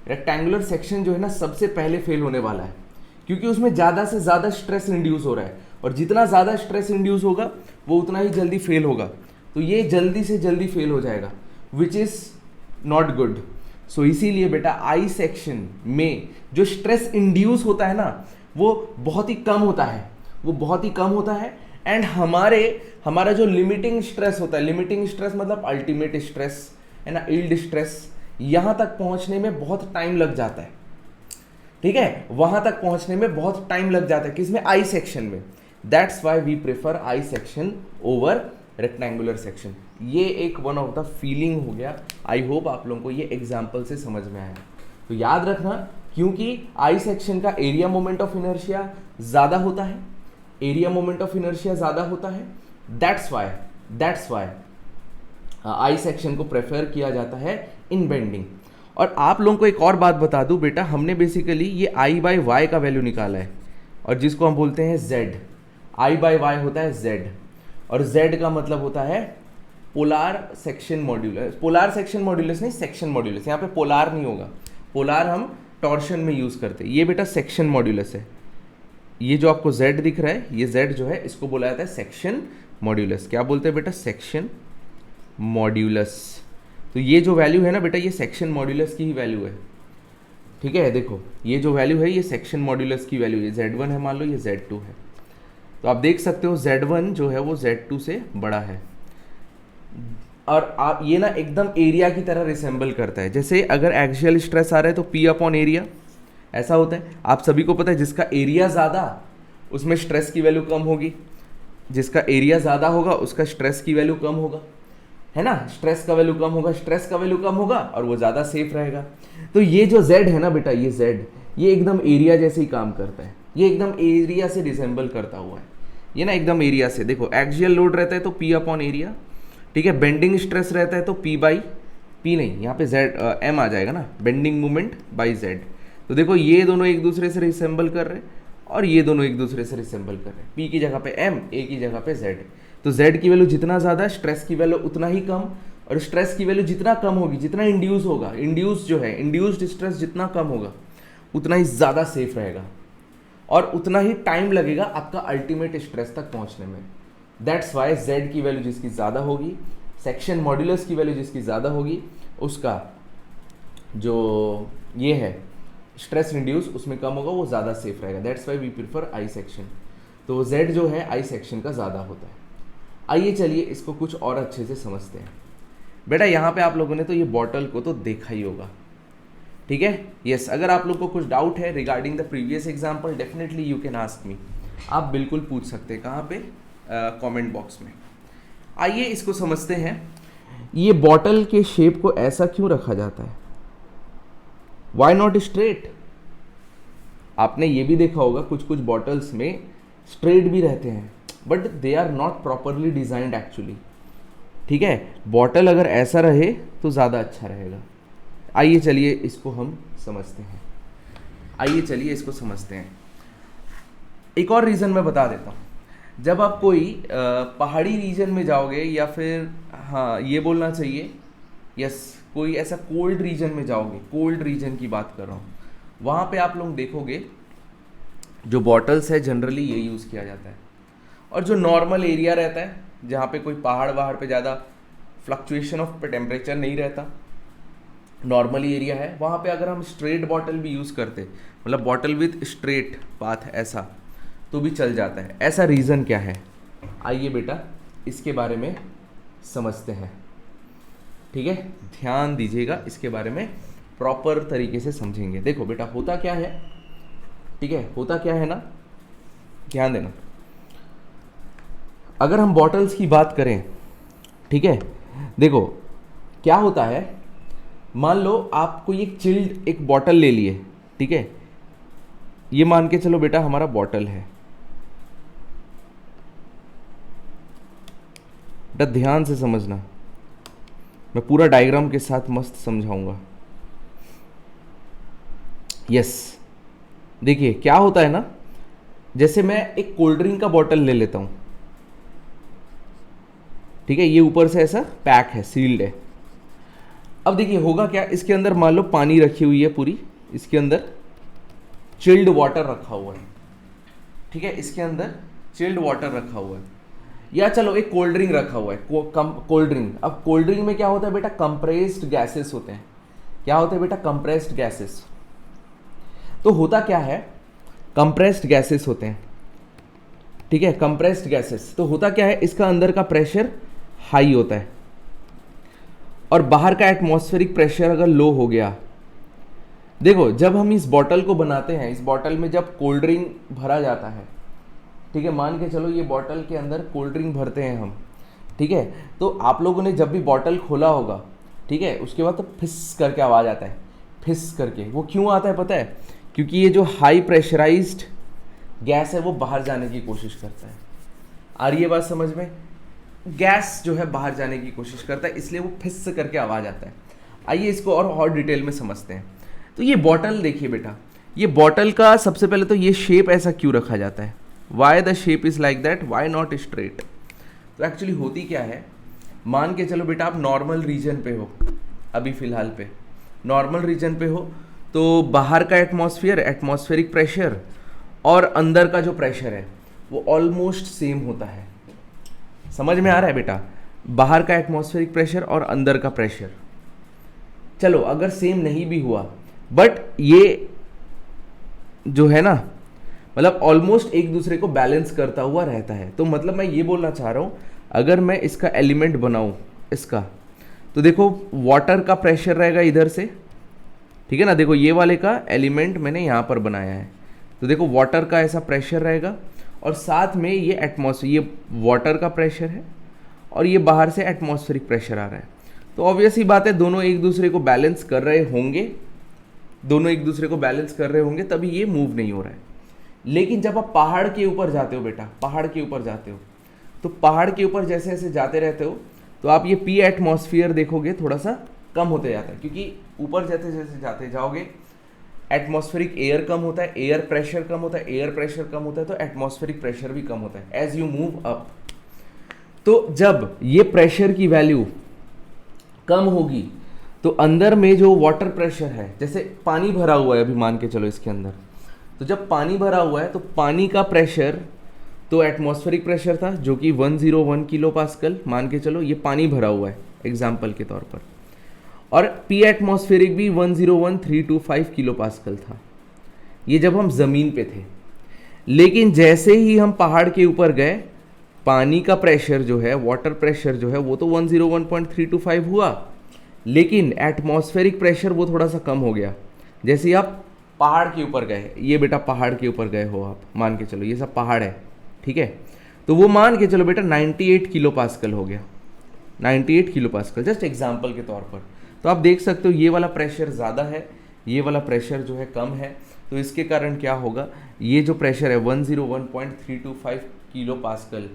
Speaker 1: रेक्टेंगुलर सेक्शन जो है ना सबसे पहले फेल होने वाला है, क्योंकि उसमें ज़्यादा से ज़्यादा स्ट्रेस इंड्यूस हो रहा है, और जितना ज़्यादा स्ट्रेस इंड्यूस होगा वो उतना ही जल्दी फेल होगा। तो ये जल्दी से जल्दी फेल हो जाएगा, विच इज़ नॉट गुड। सो इसीलिए बेटा आई सेक्शन में जो स्ट्रेस इंड्यूस होता है ना वो बहुत ही कम होता है, वो बहुत ही कम होता है। एंड हमारा जो लिमिटिंग स्ट्रेस होता है, लिमिटिंग स्ट्रेस मतलब अल्टीमेट स्ट्रेस है ना, यील्ड स्ट्रेस, यहां तक पहुंचने में बहुत टाइम लग जाता है। ठीक है, वहां तक पहुंचने में बहुत टाइम लग जाता है, किसमें? आई सेक्शन में। That's why we prefer I section over rectangular section. ये एक वन ऑफ द फीलिंग हो गया। आई होप आप लोगों को ये एग्जाम्पल से समझ में आया। तो याद रखना, क्योंकि आई सेक्शन का एरिया मोमेंट ऑफ इनर्शिया ज़्यादा होता है, एरिया मोमेंट ऑफ इनर्शिया ज़्यादा होता है, दैट्स वाई आई सेक्शन को प्रेफर किया जाता है इन बेंडिंग। और आप लोगों को एक और बात बता दूं बेटा, हमने बेसिकली ये आई बाई वाई का वैल्यू निकाला है, और जिसको हम बोलते हैं जेड। आई बाई वाई होता है जेड, और जेड का मतलब होता है polar section modulus. Polar section modulus नहीं, सेक्शन मॉड्यूलस। यहाँ पे पोलार नहीं होगा, पोलार हम टॉर्शन में यूज़ करते हैं। ये बेटा सेक्शन मॉड्यूलस है। ये जो आपको जेड दिख रहा है, ये जेड जो है इसको बोला जाता है सेक्शन मॉड्यूलस। क्या बोलते हैं बेटा? Section modulus. तो ये जो वैल्यू है ना बेटा, ये सेक्शन मॉड्यूलस की ही वैल्यू है। ठीक है, देखो ये जो वैल्यू है ये सेक्शन मॉड्यूलस की वैल्यू है। Z1 है, मान लो ये Z2 है, तो आप देख सकते हो Z1 जो है वो Z2 से बड़ा है। और आप ये ना एकदम एरिया की तरह रिसेंबल करता है। जैसे अगर एक्सियल स्ट्रेस आ रहा है तो P अपॉन एरिया ऐसा होता है। आप सभी को पता है जिसका एरिया ज़्यादा उसमें स्ट्रेस की वैल्यू कम होगी, जिसका एरिया ज़्यादा होगा उसका स्ट्रेस की वैल्यू कम होगा, है ना। स्ट्रेस का वैल्यू कम होगा, स्ट्रेस का वैल्यू कम होगा और वो ज़्यादा सेफ रहेगा। तो ये जो Z है ना बेटा, ये Z ये एकदम एरिया जैसे ही काम करता है, ये एकदम एरिया से रिसेंबल करता हुआ है। ये ना एकदम एरिया से, देखो एक्सियल लोड रहता है तो P अपॉन एरिया, ठीक है। बेंडिंग स्ट्रेस रहता है तो P बाई P नहीं, यहाँ पे M आ जाएगा ना, बेंडिंग मोमेंट बाई Z। तो देखो ये दोनों एक दूसरे से रिसेंबल कर रहे हैं और ये दोनों एक दूसरे से रिसेंबल कर रहे हैं। P की जगह पे M, A की जगह पे Z। तो Z की वैल्यू जितना ज़्यादा, स्ट्रेस की वैल्यू उतना ही कम, और स्ट्रेस की वैल्यू जितना कम होगी, जितना इंड्यूस होगा, इंड्यूस जो है इंड्यूस्ड स्ट्रेस जितना कम होगा उतना ही ज़्यादा सेफ रहेगा और उतना ही टाइम लगेगा आपका अल्टीमेट स्ट्रेस तक पहुंचने में। दैट्स वाई Z की वैल्यू जिसकी ज़्यादा होगी, सेक्शन मॉड्यूलस की वैल्यू जिसकी ज़्यादा होगी, उसका जो ये है स्ट्रेस रिड्यूस उसमें कम होगा, वो ज़्यादा सेफ रहेगा। That's why we prefer I section. तो Z जो है आई सेक्शन का ज़्यादा होता है। आइए चलिए इसको कुछ और अच्छे से समझते हैं। बेटा यहाँ पे आप लोगों ने तो ये बॉटल को तो देखा ही होगा, ठीक है। यस, अगर आप लोग को कुछ डाउट है regarding the previous example, definitely you can ask me. आप बिल्कुल पूछ सकते हैं, कहाँ पे? कमेंट बॉक्स में। आइए इसको समझते हैं। ये बॉटल के शेप को ऐसा क्यों रखा जाता है? Why not straight? आपने ये भी देखा होगा कुछ कुछ बॉटल्स में स्ट्रेट भी रहते हैं, but they are not properly designed actually, ठीक है। बॉटल अगर ऐसा रहे तो ज़्यादा अच्छा रहेगा। आइए चलिए इसको हम समझते हैं। आइए चलिए इसको समझते हैं। एक और रीज़न मैं बता देता हूँ। जब आप कोई पहाड़ी रीजन में जाओगे, या फिर हाँ ये बोलना चाहिए, यस, कोई ऐसा कोल्ड रीजन में जाओगे, कोल्ड रीजन की बात कर रहा हूँ, वहाँ पे आप लोग देखोगे जो बॉटल्स है जनरली ये यूज़ किया जाता है। और जो नॉर्मल एरिया रहता है जहाँ पे कोई पहाड़ वहाड़ पे ज़्यादा फ्लक्चुएशन ऑफ टेम्परेचर नहीं रहता, नॉर्मली एरिया है, वहाँ पे अगर हम स्ट्रेट बॉटल भी यूज़ करते, मतलब बॉटल विथ स्ट्रेट पाथ ऐसा, तो भी चल जाता है। ऐसा रीज़न क्या है? आइए बेटा इसके बारे में समझते हैं, ठीक है। ध्यान दीजिएगा, इसके बारे में प्रॉपर तरीके से समझेंगे। देखो बेटा होता क्या है, ठीक है, होता क्या है ना, ध्यान देना। अगर हम बॉटल्स की बात करें, ठीक है, देखो क्या होता है, मान लो आप कोई एक चिल्ड एक बॉटल ले लिए, ठीक है, ये मान के चलो बेटा हमारा बॉटल है, बेटा ध्यान से समझना, मैं पूरा डायग्राम के साथ मस्त समझाऊंगा। यस, देखिए क्या होता है ना, जैसे मैं एक कोल्ड ड्रिंक का बॉटल ले लेता हूं, ठीक है, ये ऊपर से ऐसा पैक है, सील्ड है। अब देखिए होगा क्या, इसके अंदर मान लो पानी रखी हुई है पूरी, इसके अंदर चिल्ड वाटर रखा हुआ है, ठीक है, इसके अंदर चिल्ड वाटर रखा हुआ है, या चलो एक कोल्ड ड्रिंक रखा हुआ है, कोल्ड ड्रिंक। अब कोल्ड ड्रिंक में क्या होता है बेटा, कंप्रेस्ड गैसेस होते हैं। क्या होते हैं बेटा, कंप्रेस्ड गैसेस। तो होता क्या है, कंप्रेस्ड गैसेस होते हैं, ठीक है, कंप्रेस्ड गैसेस। तो होता क्या है, इसका अंदर का प्रेशर हाई होता है और बाहर का एटमॉस्फेरिक प्रेशर अगर लो हो गया, देखो जब हम इस बॉटल को बनाते हैं, इस बॉटल में जब कोल्ड ड्रिंक भरा जाता है, ठीक है, मान के चलो ये बॉटल के अंदर कोल्ड ड्रिंक भरते हैं हम, ठीक है, तो आप लोगों ने जब भी बॉटल खोला होगा, ठीक है, उसके बाद तो फिस करके आवाज़ आता है, फिस करके। वो क्यों आता है पता है, क्योंकि ये जो हाई प्रेशराइज्ड गैस है वो बाहर जाने की कोशिश करता है। आ रही है बात समझ में, गैस जो है बाहर जाने की कोशिश करता है, इसलिए वो फिस करके आवाज़ आता है। आइए इसको और डिटेल में समझते हैं। तो ये बॉटल देखिए बेटा, ये बॉटल का सबसे पहले तो ये शेप ऐसा क्यों रखा जाता है, why the shape is like that, why not straight. तो एक्चुअली होती क्या है, मान के चलो बेटा आप नॉर्मल रीजन पे हो, अभी फ़िलहाल पे नॉर्मल रीजन पे हो, तो बाहर का एटमॉस्फेरिक प्रेशर और अंदर का जो प्रेशर है वो ऑलमोस्ट सेम होता है। समझ में आ रहा है बेटा, बाहर का एटमॉस्फेरिक प्रेशर और अंदर का प्रेशर, चलो अगर सेम नहीं भी हुआ, बट ये जो है ना, मतलब ऑलमोस्ट एक दूसरे को बैलेंस करता हुआ रहता है। तो मतलब मैं ये बोलना चाह रहा हूँ, अगर मैं इसका एलिमेंट बनाऊँ इसका, तो देखो वाटर का प्रेशर रहेगा इधर से, ठीक है ना, देखो ये वाले का एलिमेंट मैंने यहाँ पर बनाया है, तो देखो वाटर का ऐसा प्रेशर रहेगा और साथ में ये ये वाटर का प्रेशर है और ये बाहर से एटमॉस्फेरिक प्रेशर आ रहा है। तो ऑब्वियस ही बात है, दोनों एक दूसरे को बैलेंस कर रहे होंगे, दोनों एक दूसरे को बैलेंस कर रहे होंगे, तभी ये मूव नहीं हो रहा है। लेकिन जब आप पहाड़ के ऊपर जाते हो बेटा, पहाड़ के ऊपर जाते हो, तो पहाड़ के ऊपर जैसे जैसे जाते रहते हो, तो आप ये पी एटमॉस्फेयर देखोगे थोड़ा सा कम होते जाता है, क्योंकि ऊपर जैसे जैसे जाते जाओगे एटमॉस्फेरिक एयर कम होता है, एयर प्रेशर कम होता है, एयर प्रेशर कम होता है, तो एटमॉस्फेरिक प्रेशर भी कम होता है एज यू मूव अप। तो जब ये प्रेशर की वैल्यू कम होगी, तो अंदर में जो वाटर प्रेशर है, जैसे पानी भरा हुआ है अभी मान के चलो इसके अंदर, तो जब पानी भरा हुआ है तो पानी का प्रेशर तो एटमॉस्फेरिक प्रेशर था जो कि 101 किलो पास्कल, मान के चलो ये पानी भरा हुआ है एग्जाम्पल के तौर पर, और पी एटमॉस्फेरिक भी 101,325 किलो पास्कल था, ये जब हम ज़मीन पे थे। लेकिन जैसे ही हम पहाड़ के ऊपर गए, पानी का प्रेशर जो है, वाटर प्रेशर जो है, वो तो 101.325 हुआ, लेकिन एटमॉस्फेरिक प्रेशर वो थोड़ा सा कम हो गया। जैसे ही आप पहाड़ के ऊपर गए, ये बेटा पहाड़ के ऊपर गए हो आप, मान के चलो ये सब पहाड़ है, ठीक है, तो वो मान के चलो बेटा 98 किलो पास्कल हो गया, 98 किलो पास्कल, जस्ट एग्जाम्पल के तौर पर। तो आप देख सकते हो ये वाला प्रेशर ज़्यादा है, ये वाला प्रेशर जो है कम है, तो इसके कारण क्या होगा, ये जो प्रेशर है 101.325 किलो पास्कल,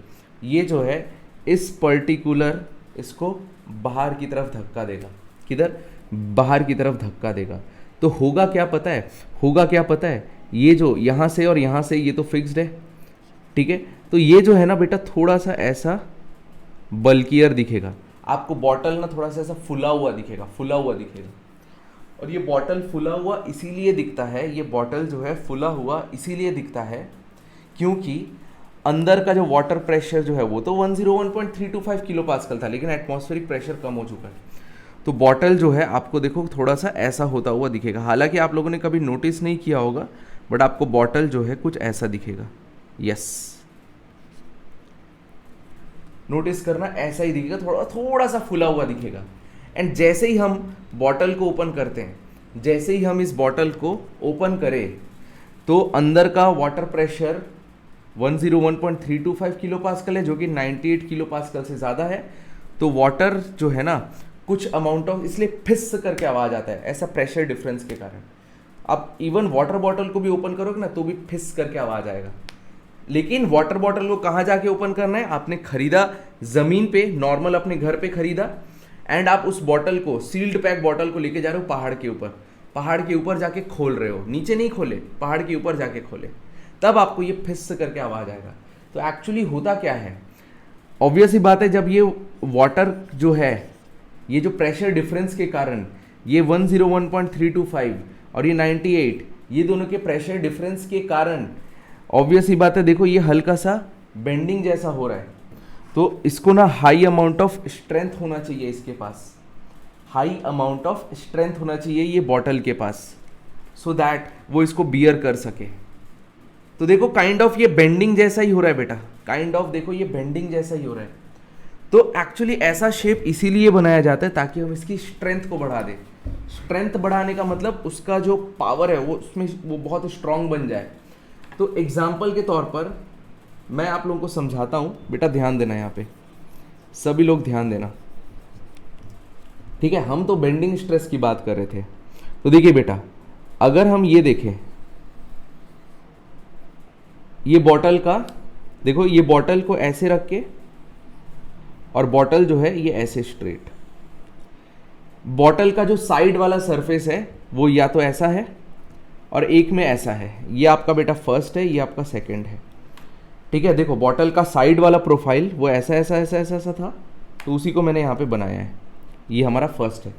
Speaker 1: ये जो है इस पर्टिकुलर इसको बाहर की तरफ धक्का देगा, किधर, बाहर की तरफ धक्का देगा। तो होगा क्या पता है, होगा क्या पता है, ये जो यहाँ से और यहाँ से ये तो फिक्स्ड है, ठीक है, तो ये जो है ना बेटा थोड़ा सा ऐसा बल्कियर दिखेगा आपको, बॉटल ना थोड़ा सा ऐसा फुला हुआ दिखेगा, फुला हुआ दिखेगा। और ये बॉटल फुला हुआ इसीलिए दिखता है, ये बॉटल जो है फुला हुआ इसीलिए दिखता है क्योंकि अंदर का जो वाटर प्रेशर जो है वो तो 101.325 किलो पास्कल था, लेकिन एटमॉस्फेरिक प्रेशर कम हो चुका है। तो बॉटल जो है आपको देखो थोड़ा सा ऐसा होता हुआ दिखेगा, हालांकि आप लोगों ने कभी नोटिस नहीं किया होगा, बट आपको बॉटल जो है कुछ ऐसा दिखेगा। यस, नोटिस करना, ऐसा ही दिखेगा, थोड़ा थोड़ा सा फुला हुआ दिखेगा। एंड जैसे ही हम बॉटल को ओपन करते हैं, जैसे ही हम इस बॉटल को ओपन करें, तो अंदर का वाटर प्रेशर 101.325 किलो पास्कल है, जो कि 98 किलो पास्कल से ज़्यादा है। तो वाटर जो है ना कुछ अमाउंट ऑफ, इसलिए फिस करके आवाज़ आता है, ऐसा प्रेशर डिफरेंस के कारण। आप इवन वाटर बॉटल को भी ओपन करोगे ना तो भी फिस करके आवाज़ आएगा, लेकिन वाटर बॉटल को कहाँ जाके ओपन करना है, आपने खरीदा जमीन पे, नॉर्मल अपने घर पे खरीदा, एंड आप उस बॉटल को, सील्ड पैक बॉटल को लेके जा रहे हो पहाड़ के ऊपर, पहाड़ के ऊपर जाके खोल रहे हो, नीचे नहीं खोले, पहाड़ के ऊपर जाके खोले, तब आपको ये फिस करके आवाज आएगा। तो एक्चुअली होता क्या है, ऑब्वियस ही बात है, जब ये वाटर जो है, ये जो प्रेशर डिफरेंस के कारण, ये 101.325 और ये 98, ये दोनों के प्रेशर डिफरेंस के कारण ऑब्वियस ही बात है, देखो ये हल्का सा बेंडिंग जैसा हो रहा है, तो इसको ना हाई अमाउंट ऑफ स्ट्रेंथ होना चाहिए इसके पास, हाई अमाउंट ऑफ स्ट्रेंथ होना चाहिए ये बॉटल के पास, सो दैट वो इसको बियर कर सके। तो देखो काइंड ऑफ ये बेंडिंग जैसा ही हो रहा है बेटा, काइंड ऑफ देखो ये बेंडिंग जैसा ही हो रहा है। तो एक्चुअली ऐसा शेप इसीलिए बनाया जाता है ताकि हम इसकी स्ट्रेंथ को बढ़ा दें। स्ट्रेंथ बढ़ाने का मतलब उसका जो पावर है वो उसमें वो बहुत स्ट्रांग बन जाए। तो एग्जाम्पल के तौर पर मैं आप लोगों को समझाता हूँ, बेटा ध्यान देना, यहाँ पे सभी लोग ध्यान देना, ठीक है। हम तो बेंडिंग स्ट्रेस की बात कर रहे थे। तो देखिए बेटा, अगर हम ये देखें, ये बॉटल का देखो, ये बॉटल को ऐसे रख के और बॉटल जो है ये ऐसे स्ट्रेट, बॉटल का जो साइड वाला सरफेस है वो या तो ऐसा है और एक में ऐसा है, ये आपका बेटा फर्स्ट है, ये आपका सेकंड है, ठीक है। देखो बॉटल का साइड वाला प्रोफाइल वो ऐसा ऐसा ऐसा ऐसा ऐसा था, तो उसी को मैंने यहाँ पे बनाया है, ये हमारा फर्स्ट है,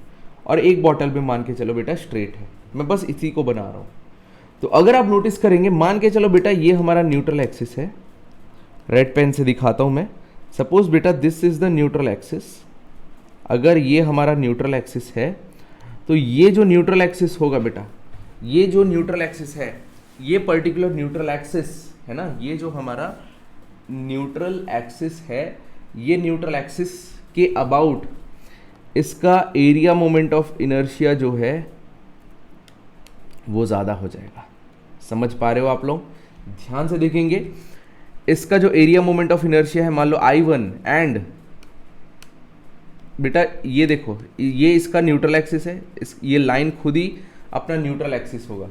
Speaker 1: और एक बॉटल पे मान के चलो बेटा स्ट्रेट है, मैं बस इसी को बना रहा हूँ। तो अगर आप नोटिस करेंगे, मान के चलो बेटा ये हमारा न्यूट्रल एक्सिस है, रेड पेन से दिखाता हूँ मैं, सपोज बेटा this is the neutral axis, अगर ये हमारा न्यूट्रल एक्सिस है, तो ये जो न्यूट्रल एक्सिस होगा बेटा, ये जो न्यूट्रल एक्सिस है, ये पर्टिकुलर न्यूट्रल एक्सिस है ना, ये जो हमारा न्यूट्रल एक्सिस है, ये न्यूट्रल एक्सिस के अबाउट इसका एरिया मोमेंट ऑफ इनर्शिया जो है वो ज़्यादा हो जाएगा। समझ पा रहे हो आप लोग? ध्यान से देखेंगे, इसका जो एरिया मोमेंट ऑफ इनर्शिया है मान लो I1, एंड बेटा ये देखो ये इसका न्यूट्रल एक्सिस है, ये लाइन खुद ही अपना न्यूट्रल एक्सिस होगा।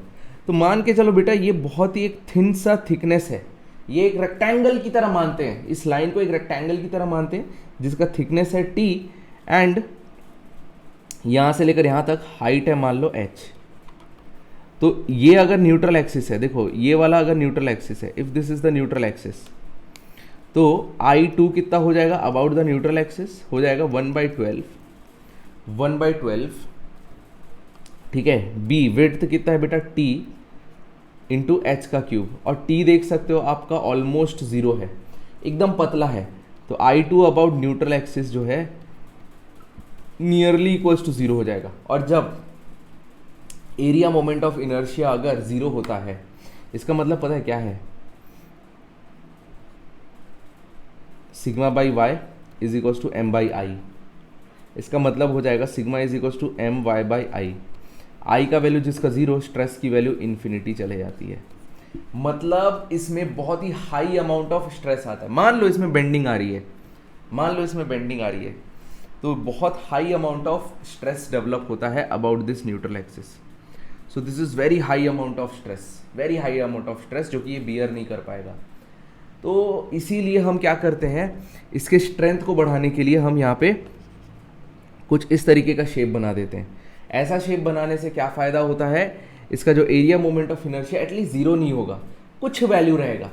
Speaker 1: तो मान के चलो बेटा ये बहुत ही एक थिन सा थिकनेस है, ये एक रेक्टेंगल की तरह मानते हैं, इस लाइन को एक रेक्टेंगल की तरह मानते हैं जिसका थिकनेस है T, एंड यहाँ से लेकर यहाँ तक हाइट है मान लो H। तो ये अगर न्यूट्रल एक्सिस है, देखो ये वाला अगर न्यूट्रल एक्सिस है, if this is the neutral axis, तो I2 कितना हो जाएगा अबाउट द न्यूट्रल एक्सिस, हो जाएगा 1/12, ठीक है। B विड्थ कितना है बेटा T इंटू H का क्यूब, और T देख सकते हो आपका ऑलमोस्ट 0 है, एकदम पतला है, तो I2 अबाउट न्यूट्रल एक्सिस जो है नियरली इक्वल्स टू 0 हो जाएगा। और जब एरिया मोमेंट ऑफ इनर्शिया अगर 0 होता है, इसका मतलब पता है क्या है, sigma by y is equals to M by I, इसका मतलब हो जाएगा sigma is equals to M y by I, I का वैल्यू जिसका 0, स्ट्रेस की वैल्यू इन्फिनिटी चले जाती है, मतलब इसमें बहुत ही हाई अमाउंट ऑफ स्ट्रेस आता है। मान लो इसमें बेंडिंग आ रही है, मान लो इसमें बेंडिंग आ रही है, तो बहुत high amount of stress develop होता है about this neutral axis. So this is very high amount of stress, very high amount of stress, जो कि ये बियर नहीं कर पाएगा। तो इसीलिए हम क्या करते हैं, इसके स्ट्रेंथ को बढ़ाने के लिए हम यहाँ पे कुछ इस तरीके का शेप बना देते हैं। ऐसा शेप बनाने से क्या फ़ायदा होता है, इसका जो area moment of inertia at least 0 नहीं होगा, कुछ वैल्यू रहेगा,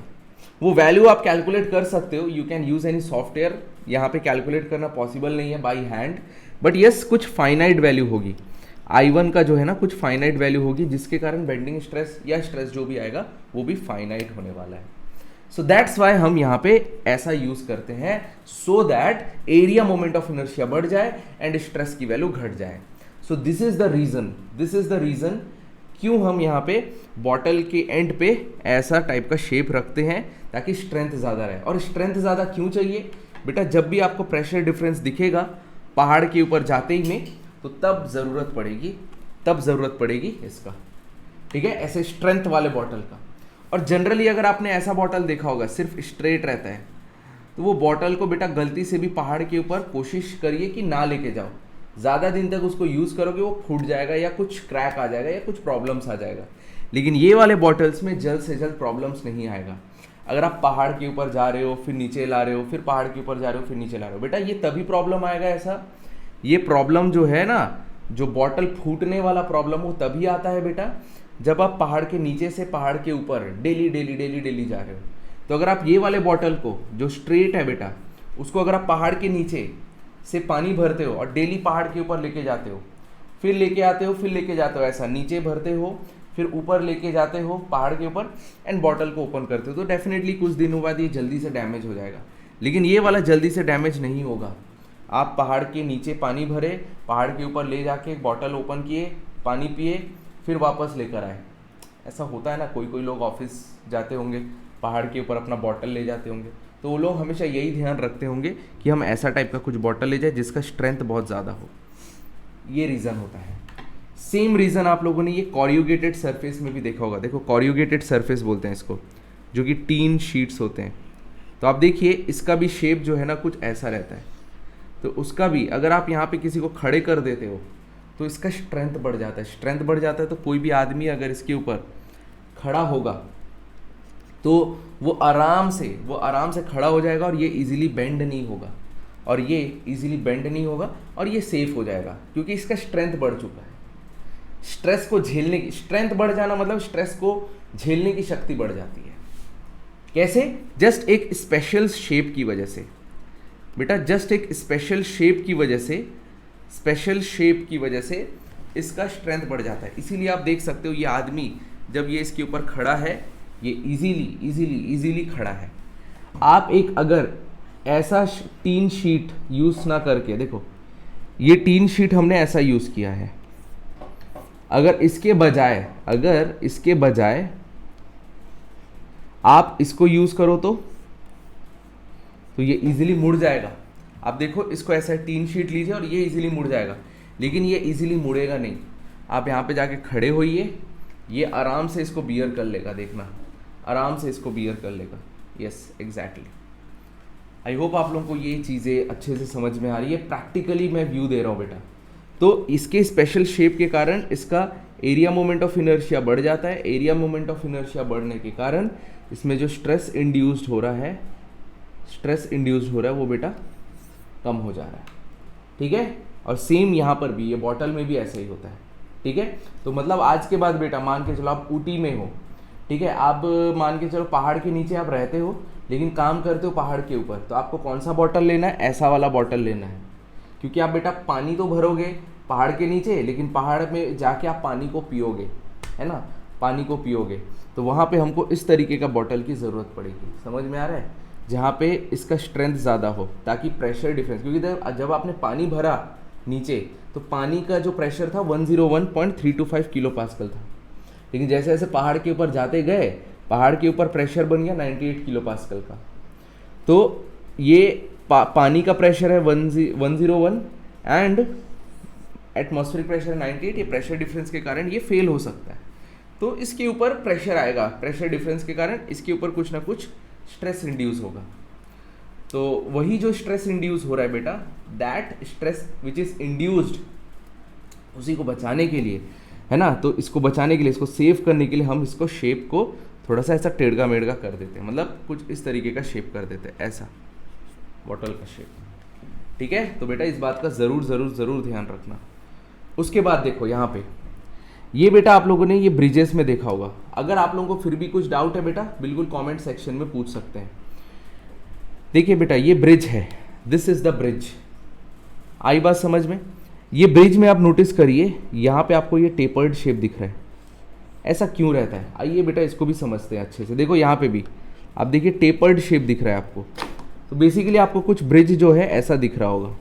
Speaker 1: वो वैल्यू आप कैलकुलेट कर सकते हो, you can use any software, यहाँ पे कैलकुलेट करना पॉसिबल नहीं है बाई हैंड, बट यस कुछ फाइनाइट वैल्यू होगी, I1 का जो है ना कुछ फाइनाइट वैल्यू होगी, जिसके कारण बेंडिंग स्ट्रेस या स्ट्रेस जो भी आएगा वो भी फाइनाइट होने वाला है। सो दैट्स वाई हम यहाँ पे ऐसा यूज करते हैं, so that area moment of inertia बढ़ जाए एंड स्ट्रेस की वैल्यू घट जाए। So this is the reason क्यों हम यहाँ पे बॉटल के एंड पे ऐसा टाइप का शेप रखते हैं, ताकि स्ट्रेंथ ज़्यादा रहे। और स्ट्रेंथ ज़्यादा क्यों चाहिए बेटा, जब भी आपको प्रेशर डिफरेंस दिखेगा पहाड़ के ऊपर जाते ही में, तो तब ज़रूरत पड़ेगी इसका, ठीक है, ऐसे स्ट्रेंथ वाले बॉटल का। और जनरली अगर आपने ऐसा बॉटल देखा होगा सिर्फ स्ट्रेट रहता है, तो वो बॉटल को बेटा गलती से भी पहाड़ के ऊपर कोशिश करिए कि ना लेके जाओ, ज़्यादा दिन तक उसको यूज़ करोगे वो फूट जाएगा या कुछ क्रैक आ जाएगा या कुछ प्रॉब्लम्स आ जाएगा। लेकिन ये वाले बॉटल्स में जल्द से जल्द प्रॉब्लम्स नहीं आएगा। अगर आप पहाड़ के ऊपर जा रहे हो फिर नीचे ला रहे हो, फिर पहाड़ के ऊपर जा रहे हो फिर नीचे ला रहे हो, बेटा ये तभी प्रॉब्लम आएगा ऐसा। ये प्रॉब्लम जो है ना, जो बॉटल फूटने वाला प्रॉब्लम, वो तभी आता है बेटा जब आप पहाड़ के नीचे से पहाड़ के ऊपर डेली डेली डेली डेली जा रहे हो। तो अगर आप ये वाले बॉटल को जो स्ट्रेट है बेटा, उसको अगर आप पहाड़ के नीचे से पानी भरते हो और डेली पहाड़ के ऊपर लेके जाते हो, फिर लेके आते हो, फिर लेके जाते हो, ऐसा नीचे भरते हो फिर ऊपर लेके जाते हो पहाड़ के ऊपर एंड बॉटल को ओपन करते हो, तो डेफिनेटली कुछ दिनों बाद ये जल्दी से डैमेज हो जाएगा। लेकिन ये वाला जल्दी से डैमेज नहीं होगा। आप पहाड़ के नीचे पानी भरे, पहाड़ के ऊपर ले जाके बॉटल ओपन किए, पानी पिए, फिर वापस लेकर आए। ऐसा होता है ना, कोई कोई लोग ऑफिस जाते होंगे, पहाड़ के ऊपर अपना बॉटल ले जाते होंगे, तो वो लोग हमेशा यही ध्यान रखते होंगे कि हम ऐसा टाइप का कुछ बॉटल ले जाए जिसका स्ट्रेंथ बहुत ज़्यादा हो। ये रीज़न होता है। सेम रीज़न आप लोगों ने ये कॉर्यूगेटेड सरफेस में भी देखा होगा। देखो कॉर्यूगेटेड सरफेस बोलते हैं इसको, जो कि टीन शीट्स होते हैं। तो आप देखिए इसका भी शेप जो है ना कुछ ऐसा रहता है। तो उसका भी अगर आप यहाँ पे किसी को खड़े कर देते हो तो इसका स्ट्रेंथ बढ़ जाता है। स्ट्रेंथ बढ़ जाता है तो कोई भी आदमी अगर इसके ऊपर खड़ा होगा तो वो आराम से खड़ा हो जाएगा और ये इजीली बेंड नहीं होगा, और ये इजीली बेंड नहीं होगा और ये सेफ हो जाएगा क्योंकि इसका स्ट्रेंथ बढ़ चुका है। स्ट्रेस को झेलने की, स्ट्रेंथ बढ़ जाना मतलब स्ट्रेस को झेलने की शक्ति बढ़ जाती है। कैसे? जस्ट एक स्पेशल शेप की वजह से बेटा, जस्ट एक स्पेशल शेप की वजह से इसका स्ट्रेंथ बढ़ जाता है। इसीलिए आप देख सकते हो ये आदमी जब ये इसके ऊपर खड़ा है, ये इजीली खड़ा है। आप एक अगर ऐसा टीन शीट यूज ना करके, देखो ये टीन शीट हमने ऐसा यूज किया है, अगर इसके बजाय आप इसको यूज करो तो ये इजीली मुड़ जाएगा। आप देखो इसको ऐसा टीन शीट लीजिए और ये इजीली मुड़ जाएगा, लेकिन ये इजीली मुड़ेगा नहीं। आप यहाँ पे जाके खड़े होइए, ये आराम से इसको बियर कर लेगा, देखना आराम से इसको बियर कर लेगा। Yes exactly. आई होप आप लोगों को ये चीज़ें अच्छे से समझ में आ रही है। प्रैक्टिकली मैं व्यू दे रहा हूँ बेटा। तो इसके स्पेशल शेप के कारण इसका एरिया मोमेंट ऑफ इनर्शिया बढ़ जाता है। एरिया मोमेंट ऑफ इनर्शिया बढ़ने के कारण इसमें जो स्ट्रेस इंड्यूस्ड हो रहा है वो बेटा कम हो जा रहा है। ठीक है, और सेम यहाँ पर भी, ये बॉटल में भी ऐसा ही होता है। ठीक है, तो मतलब आज के बाद बेटा मान के चलो आप ऊटी में हो, ठीक है, आप मान के चलो पहाड़ के नीचे आप रहते हो लेकिन काम करते हो पहाड़ के ऊपर, तो आपको कौन सा बॉटल लेना है? ऐसा वाला बॉटल लेना है, क्योंकि आप बेटा पानी तो भरोगे पहाड़ के नीचे, लेकिन पहाड़ में जाके आप पानी को पियोगे, है ना, पानी को पियोगे, तो वहाँ पे हमको इस तरीके का बॉटल की ज़रूरत पड़ेगी। समझ में आ रहा है? जहाँ पे इसका स्ट्रेंथ ज़्यादा हो, ताकि प्रेशर डिफरेंस, क्योंकि जब आपने पानी भरा नीचे तो पानी का जो प्रेशर था 101.325 किलो पास्कल था, लेकिन जैसे जैसे पहाड़ के ऊपर जाते गए, पहाड़ के ऊपर प्रेशर बन गया 98 किलो पास्कल का। तो ये पानी का प्रेशर है 101 एंड एटमॉस्फेरिक प्रेशर 98। ये प्रेशर डिफरेंस के कारण ये फेल हो सकता है, तो इसके ऊपर प्रेशर आएगा, प्रेशर डिफरेंस के कारण इसके ऊपर कुछ ना कुछ स्ट्रेस इंड्यूस होगा। तो वही जो स्ट्रेस इंड्यूस हो रहा है बेटा, that stress which is induced, उसी को बचाने के लिए, है ना, तो इसको बचाने के लिए, इसको सेव करने के लिए हम इसको शेप को थोड़ा सा ऐसा टेढ़गा मेढ़गा कर देते हैं, मतलब कुछ इस तरीके का शेप कर देते हैं, ऐसा बॉटल का शेप। ठीक है, तो बेटा इस बात का ज़रूर ध्यान रखना। उसके बाद देखो यहाँ पे ये बेटा आप लोगों ने ये ब्रिजेस में देखा होगा। अगर आप लोगों को फिर भी कुछ डाउट है बेटा, बिल्कुल कमेंट सेक्शन में पूछ सकते हैं। देखिए बेटा ये ब्रिज है, दिस इज द ब्रिज। आई बात समझ में? ये ब्रिज में आप नोटिस करिए, यहाँ पे आपको ये टेपर्ड शेप दिख रहा है, ऐसा क्यों रहता है? आइए बेटा इसको भी समझते हैं अच्छे से। देखो यहाँ पे भी आप देखिए टेपर्ड शेप दिख रहा है आपको, तो बेसिकली आपको कुछ ब्रिज जो है ऐसा दिख रहा होगा।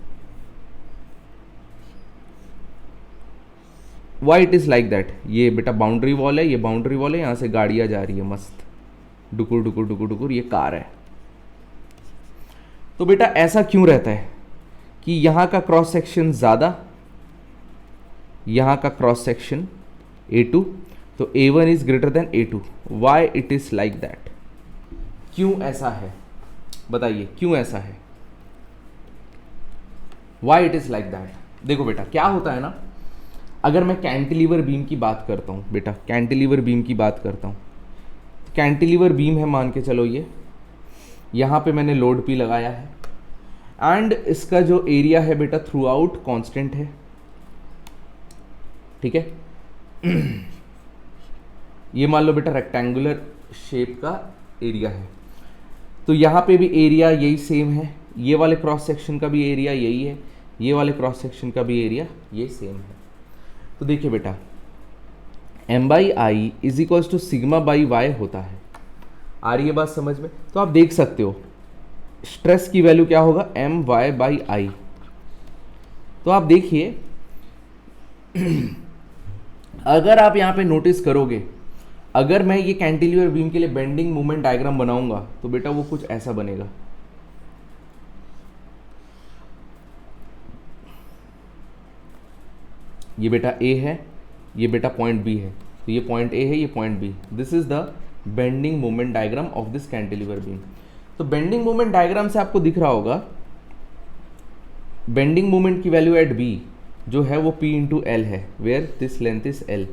Speaker 1: Why it is like that? ये बेटा बाउंड्री वॉल है, ये बाउंड्री वॉल है, यहाँ से गाड़ियाँ जा रही है मस्त, डुकुर डुकुर डुकुर डुकुर, ये कार है। तो बेटा ऐसा क्यों रहता है कि यहाँ का क्रॉस सेक्शन ज़्यादा, यहाँ का क्रॉस सेक्शन A2, तो A1 is greater then A2। Why it is like that? क्यों ऐसा है बताइए, क्यों ऐसा है? Why it is like that? देखो बेटा क्या होता है ना, अगर मैं कैंटिलीवर बीम की बात करता हूँ बेटा, कैंटिलीवर बीम की बात करता हूँ, कैंटिलीवर बीम है मान के चलो, ये यहाँ पे मैंने लोड पी लगाया है एंड इसका जो एरिया है बेटा थ्रू आउट कॉन्स्टेंट है, ठीक है। ये मान लो बेटा रेक्टेंगुलर शेप का एरिया है, तो यहाँ पे भी एरिया यही सेम है, ये वाले क्रॉस सेक्शन का भी एरिया यही है, ये वाले क्रॉस सेक्शन का भी एरिया ये सेम है। तो देखिए बेटा m by I is equals to sigma by y होता है। आ रही है बात समझ में? तो आप देख सकते हो स्ट्रेस की वैल्यू क्या होगा, एम वाई बाई आई। तो आप देखिए अगर आप यहाँ पे नोटिस करोगे, अगर मैं ये कैंटिलीवर बीम के लिए बेंडिंग मोमेंट डायग्राम बनाऊंगा तो बेटा वो कुछ ऐसा बनेगा। ये बेटा ए है, ये बेटा पॉइंट बी है, तो ये पॉइंट ए है, ये point B. This is the bending moment diagram of this cantilever beam. तो बेंडिंग मोमेंट डायग्राम से आपको दिख रहा होगा बेंडिंग मोमेंट की वैल्यू एट बी जो है वो P इंटू एल है, where this length is L,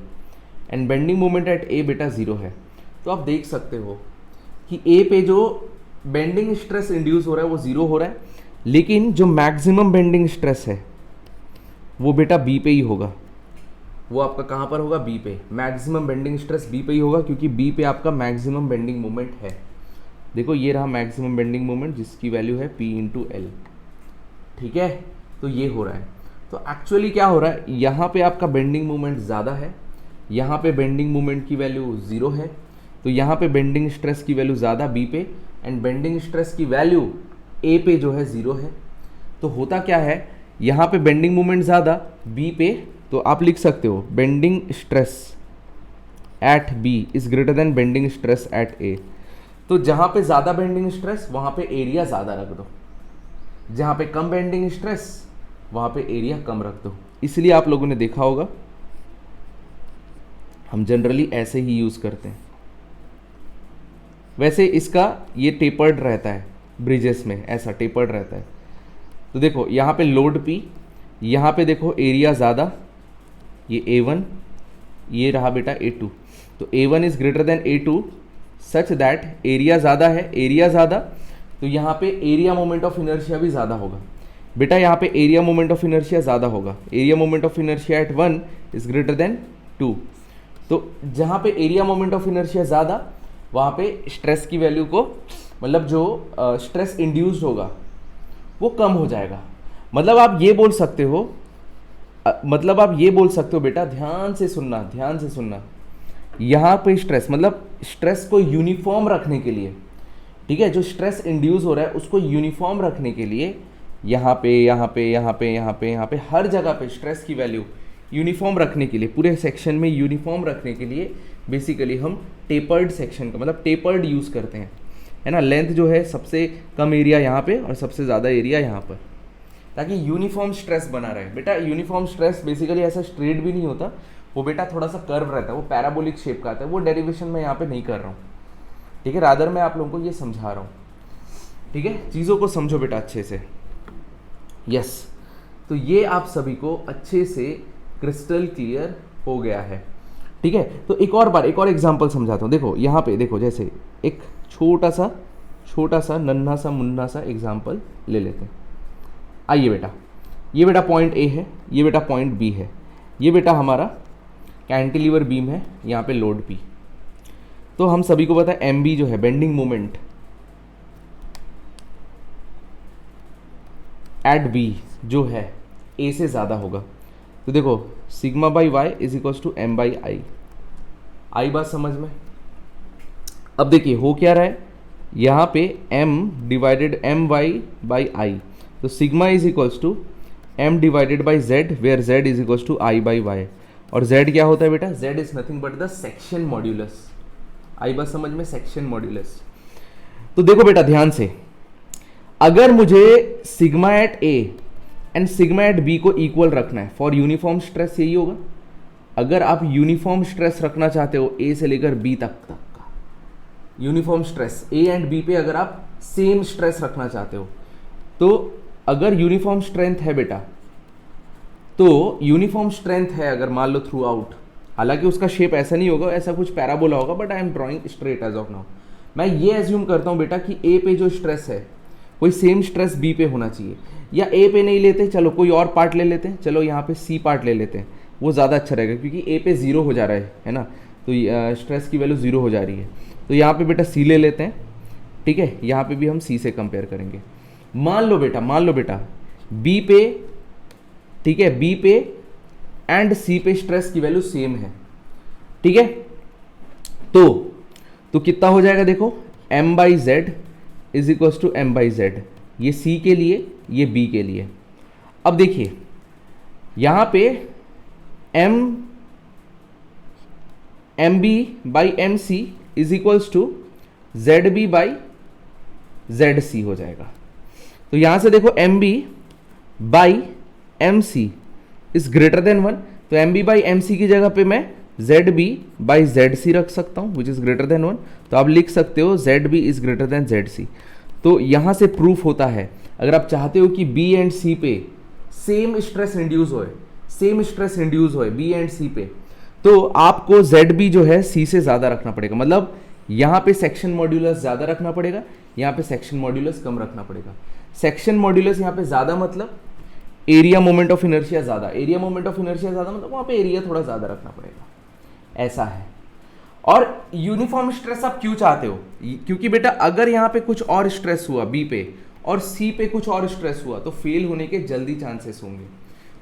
Speaker 1: and bending moment at A बेटा जीरो है। तो आप देख सकते हो कि ए पे जो बेंडिंग स्ट्रेस इंड्यूस हो रहा है वो जीरो हो रहा है, लेकिन जो मैक्सिमम बेंडिंग स्ट्रेस है वो बेटा बी पे ही होगा। वो आपका कहाँ पर होगा, बी पे। मैक्सिमम बेंडिंग स्ट्रेस बी पे ही होगा क्योंकि बी पे आपका मैक्सिमम बेंडिंग मोमेंट है। देखो ये रहा मैक्सिमम बेंडिंग मोमेंट जिसकी वैल्यू है P इंटू एल, ठीक है। तो ये हो रहा है। तो एक्चुअली क्या हो रहा है, यहाँ पे आपका बेंडिंग मोमेंट ज़्यादा है, यहाँ पे बेंडिंग मोमेंट की वैल्यू ज़ीरो है, तो यहाँ पे बेंडिंग स्ट्रेस की वैल्यू ज़्यादा बी पे एंड बेंडिंग स्ट्रेस की वैल्यू ए पे जो है ज़ीरो है। तो होता क्या है, यहाँ पे बेंडिंग मोमेंट ज़्यादा बी पे, तो आप लिख सकते हो bending stress at B is greater than bending stress at A. तो जहाँ पे ज़्यादा बेंडिंग स्ट्रेस वहाँ पे एरिया ज़्यादा रख दो, जहाँ पे कम बेंडिंग स्ट्रेस वहाँ पे एरिया कम रख दो। इसलिए आप लोगों ने देखा होगा हम जनरली ऐसे ही यूज़ करते हैं। वैसे इसका ये टेपर्ड रहता है, ब्रिजेस में ऐसा टेपर्ड रहता है। तो देखो यहाँ पे लोड P, यहाँ पे देखो एरिया ज़्यादा, ये A1, ये रहा बेटा A2। तो A1 is greater then A2 such that area ज़्यादा है, एरिया ज़्यादा तो यहाँ पे एरिया मोमेंट ऑफ इनर्शिया भी ज़्यादा होगा। बेटा यहाँ पे एरिया मोमेंट ऑफ इनर्शिया ज़्यादा होगा, area moment of inertia at 1 is greater than 2। तो जहाँ पे एरिया मोमेंट ऑफ इनर्शिया ज़्यादा वहाँ पे स्ट्रेस की वैल्यू को, मतलब जो स्ट्रेस इंड्यूस्ड होगा वो कम हो जाएगा। मतलब आप ये बोल सकते हो, बेटा ध्यान से सुनना, यहाँ पे स्ट्रेस मतलब स्ट्रेस को यूनिफॉर्म रखने के लिए, ठीक है, जो स्ट्रेस इंड्यूस हो रहा है उसको यूनिफॉर्म रखने के लिए यहाँ पे हर जगह पे स्ट्रेस की वैल्यू यूनिफॉर्म रखने के लिए, पूरे सेक्शन में यूनिफॉर्म रखने के लिए बेसिकली हम टेपर्ड सेक्शन का मतलब टेपर्ड यूज़ करते हैं, है ना। लेंथ जो है सबसे कम एरिया यहाँ पे और सबसे ज़्यादा एरिया यहाँ पर, ताकि यूनिफॉर्म स्ट्रेस बना रहे। बेटा यूनिफॉर्म स्ट्रेस बेसिकली ऐसा स्ट्रेट भी नहीं होता, वो बेटा थोड़ा सा कर्व रहता है, वो पैराबोलिक शेप का आता है। वो डेरिवेशन मैं यहाँ पे नहीं कर रहा हूँ, ठीक है, रादर मैं आप लोगों को ये समझा रहा हूँ, ठीक है। चीज़ों को समझो बेटा अच्छे से। यस, तो ये आप सभी को अच्छे से क्रिस्टल क्लियर हो गया है, ठीक है। तो एक और एग्जांपल समझाता हूँ। देखो यहाँ पे देखो, जैसे एक छोटा सा नन्हा सा मुन्ना सा एग्जांपल ले लेते हैं। आइए बेटा, ये बेटा पॉइंट ए है, ये बेटा पॉइंट बी है, ये बेटा हमारा कैंटिलीवर बीम है, यहाँ पे लोड P। तो हम सभी को पता है MB जो है बेंडिंग मोमेंट एट B जो है A से ज़्यादा होगा। तो देखो sigma by y is equals to M by I बात समझ में? अब देखिए हो क्या रहा है, यहाँ पे M divided MY by I, तो sigma is equals to M divided by Z where Z is equals to I by y. और Z क्या होता है बेटा, Z is nothing but the section modulus. आई बात समझ में, सेक्शन मॉड्यूलस। तो देखो बेटा ध्यान से, अगर मुझे sigma at A and sigma at B को इक्वल रखना है फॉर यूनिफॉर्म स्ट्रेस, यही होगा। अगर आप यूनिफॉर्म स्ट्रेस रखना चाहते हो A से लेकर B तक का uniform stress, A and B पे अगर आप सेम स्ट्रेस रखना चाहते हो, तो अगर यूनिफॉर्म स्ट्रेंथ है बेटा, तो यूनिफॉर्म स्ट्रेंथ है अगर मान लो थ्रू आउट, हालांकि उसका शेप ऐसा नहीं होगा, ऐसा कुछ पैराबोला होगा, but I am drawing straight edge of now. मैं ये एज्यूम करता हूँ बेटा कि ए पे जो स्ट्रेस है कोई सेम स्ट्रेस बी पे होना चाहिए, या ए पे नहीं लेते, चलो कोई और पार्ट ले लेते हैं, चलो यहाँ पे सी पार्ट ले लेते हैं, वो ज़्यादा अच्छा रहेगा क्योंकि ए पे ज़ीरो हो जा रहा है ना, तो स्ट्रेस की वैल्यू ज़ीरो हो जा रही है। तो यहाँ पे बेटा सी ले लेते हैं, ठीक है, यहाँ पे भी हम सी से कंपेयर करेंगे। मान लो बेटा बी पे, ठीक है, बी पे एंड सी पे स्ट्रेस की वैल्यू सेम है, ठीक है, तो कितना हो जाएगा देखो, m by Z is equal to m by Z, ये c के लिए, ये b के लिए। अब देखिए यहां पे M B by M C is equals to Z B by Z C हो जाएगा। तो यहां से देखो M B by M C is greater than 1, तो M B by M C की जगह पे मैं Z B by Z C रख सकता हूं विच इज ग्रेटर देन 1, तो आप लिख सकते हो Z B is greater than Z C. तो यहां से प्रूफ होता है, अगर आप चाहते हो कि बी एंड सी पे सेम स्ट्रेस इंड्यूस होए बी एंड सी पे, तो आपको जेड बी जो है सी से ज्यादा रखना पड़ेगा, मतलब यहां पे सेक्शन मॉड्यूलस ज्यादा रखना पड़ेगा, यहां पे सेक्शन मॉड्यूलस कम रखना पड़ेगा। सेक्शन मॉड्यूलस यहां पे ज्यादा मतलब एरिया मोमेंट ऑफ इनर्शिया ज्यादा, एरिया मोमेंट ऑफ इनर्शिया ज्यादा मतलब वहां पे एरिया थोड़ा ज्यादा रखना पड़ेगा, ऐसा है। और यूनिफॉर्म स्ट्रेस आप क्यों चाहते हो, क्योंकि बेटा अगर यहां पे कुछ और स्ट्रेस हुआ बी पे और सी पे कुछ और स्ट्रेस हुआ तो फेल होने के जल्दी चांसेस होंगे,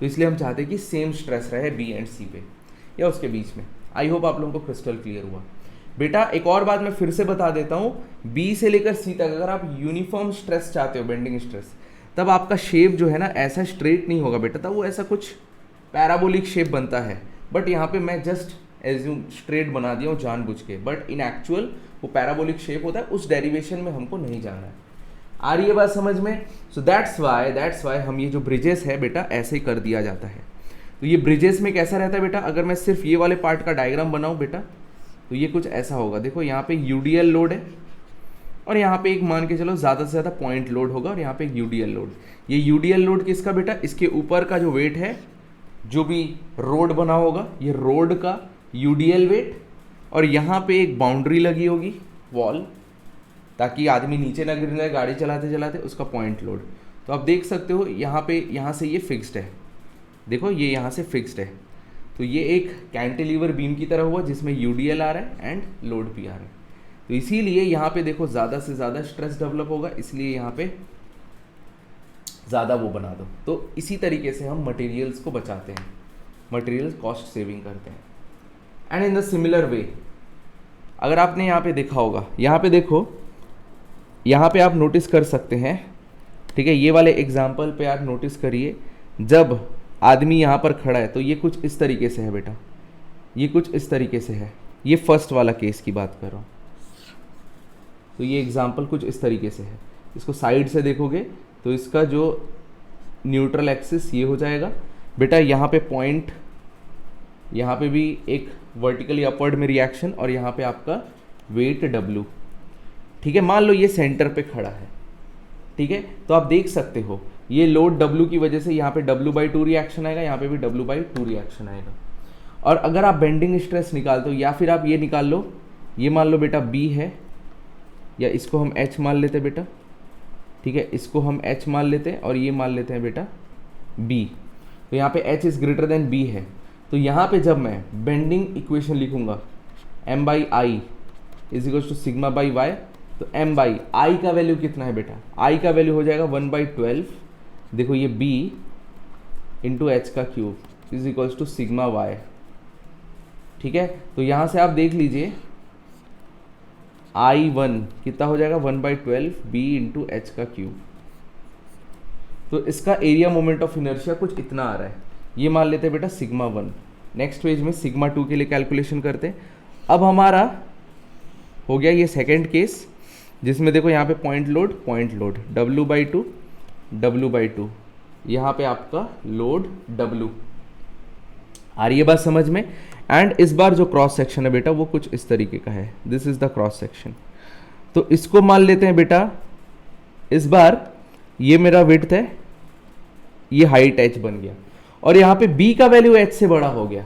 Speaker 1: तो इसलिए हम चाहते हैं कि सेम स्ट्रेस रहे बी एंड सी पे या उसके बीच में। आई होप आप लोगों को क्रिस्टल क्लियर हुआ। बेटा एक और बात मैं फिर से बता देता हूं, बी से लेकर सी तक अगर आप यूनिफॉर्म स्ट्रेस चाहते हो, बेंडिंग स्ट्रेस, तब आपका शेप जो है ना ऐसा स्ट्रेट नहीं होगा बेटा, तब वो ऐसा कुछ पैराबोलिक शेप बनता है, बट यहाँ पे मैं जस्ट एज्यूम स्ट्रेट बना दिया हूँ जानबूझ के, बट इन एक्चुअल वो पैराबोलिक शेप होता है, उस डेरिवेशन में हमको नहीं जाना है। आ रही है बात समझ में? सो दैट्स वाई हम ये जो ब्रिजेस है बेटा ऐसे ही कर दिया जाता है। तो ये ब्रिजेस में कैसा रहता है बेटा, अगर मैं सिर्फ ये वाले पार्ट का डायग्राम बनाऊँ बेटा तो ये कुछ ऐसा होगा। देखो यहाँ पे यूडीएल लोड है और यहाँ पे एक मान के चलो ज़्यादा से ज़्यादा पॉइंट लोड होगा और यहाँ पे एक यूडीएल लोड। ये यूडीएल लोड किसका बेटा, इसके ऊपर का जो वेट है, जो भी रोड बना होगा ये रोड का यूडीएल वेट, और यहाँ पे एक बाउंड्री लगी होगी वॉल, ताकि आदमी नीचे ना गिर जाए गाड़ी चलाते चलाते, उसका पॉइंट लोड। तो आप देख सकते हो यहाँ पे, यहाँ से ये फिक्स्ड है, देखो ये यहाँ से फिक्स्ड है, तो ये एक कैंटिलीवर बीम की तरह हुआ जिसमें यूडीएल आ रहा है एंड लोड भी आ रहा है। तो इसीलिए यहाँ पे देखो ज़्यादा से ज़्यादा स्ट्रेस डेवलप होगा, इसलिए यहाँ पे ज़्यादा वो बना दो। तो इसी तरीके से हम मटेरियल्स को बचाते हैं, मटेरियल कॉस्ट सेविंग करते हैं। And in the similar way अगर आपने यहाँ पे देखा होगा, यहाँ पे देखो, यहाँ पे आप नोटिस कर सकते हैं, ठीक है, ये वाले एग्जाम्पल पे आप नोटिस करिए, जब आदमी यहाँ पर खड़ा है तो ये कुछ इस तरीके से है बेटा, ये कुछ इस तरीके से है, ये फर्स्ट वाला केस की बात कर रहा हूँ। तो ये एग्जाम्पल कुछ इस तरीके से है, इसको साइड से देखोगे तो इसका जो न्यूट्रल एक्सिस ये हो जाएगा बेटा, यहाँ पे पॉइंट, यहाँ पे भी एक वर्टिकली अपवर्ड में रिएक्शन, और यहाँ पे आपका वेट W, ठीक है। मान लो ये सेंटर पे खड़ा है, ठीक है, तो आप देख सकते हो ये लोड W की वजह से यहाँ पे W/2 रिएक्शन आएगा, यहाँ पे भी W/2 रिएक्शन आएगा। और अगर आप बेंडिंग स्ट्रेस निकालते हो, या फिर आप ये निकाल लो, ये मान लो बेटा B है, या इसको हम H मान लेते हैं बेटा, ठीक है, इसको हम H मान लेते हैं और ये मान लेते हैं बेटा B। तो यहाँ पे H is greater then B है, तो यहाँ पे जब मैं बेंडिंग इक्वेशन लिखूंगा M/I is equal to sigma by Y, तो M/I का वैल्यू कितना है बेटा, I का वैल्यू हो जाएगा 1/12, देखो ये B इंटू H का cube is equal to sigma Y, ठीक है। तो यहाँ से आप देख लीजिए I1 कितना हो जाएगा 1/12 B इंटू H का क्यूब। तो इसका एरिया मोमेंट ऑफ इनर्शिया कुछ इतना आ रहा है, ये मान लेते हैं बेटा सिग्मा 1। नेक्स्ट पेज में सिग्मा 2 के लिए कैलकुलेशन करते हैं। अब हमारा हो गया ये सेकंड केस, जिसमें देखो यहाँ पे पॉइंट लोड W/2 यहाँ पे आपका लोड W। आ रही है बात समझ में? एंड इस बार जो क्रॉस सेक्शन है बेटा वो कुछ इस तरीके का है, this is the cross section. तो इसको मान लेते हैं बेटा, इस बार ये मेरा विड्थ है, ये हाइट H बन गया, और यहाँ पे B का वैल्यू H से बड़ा हो गया,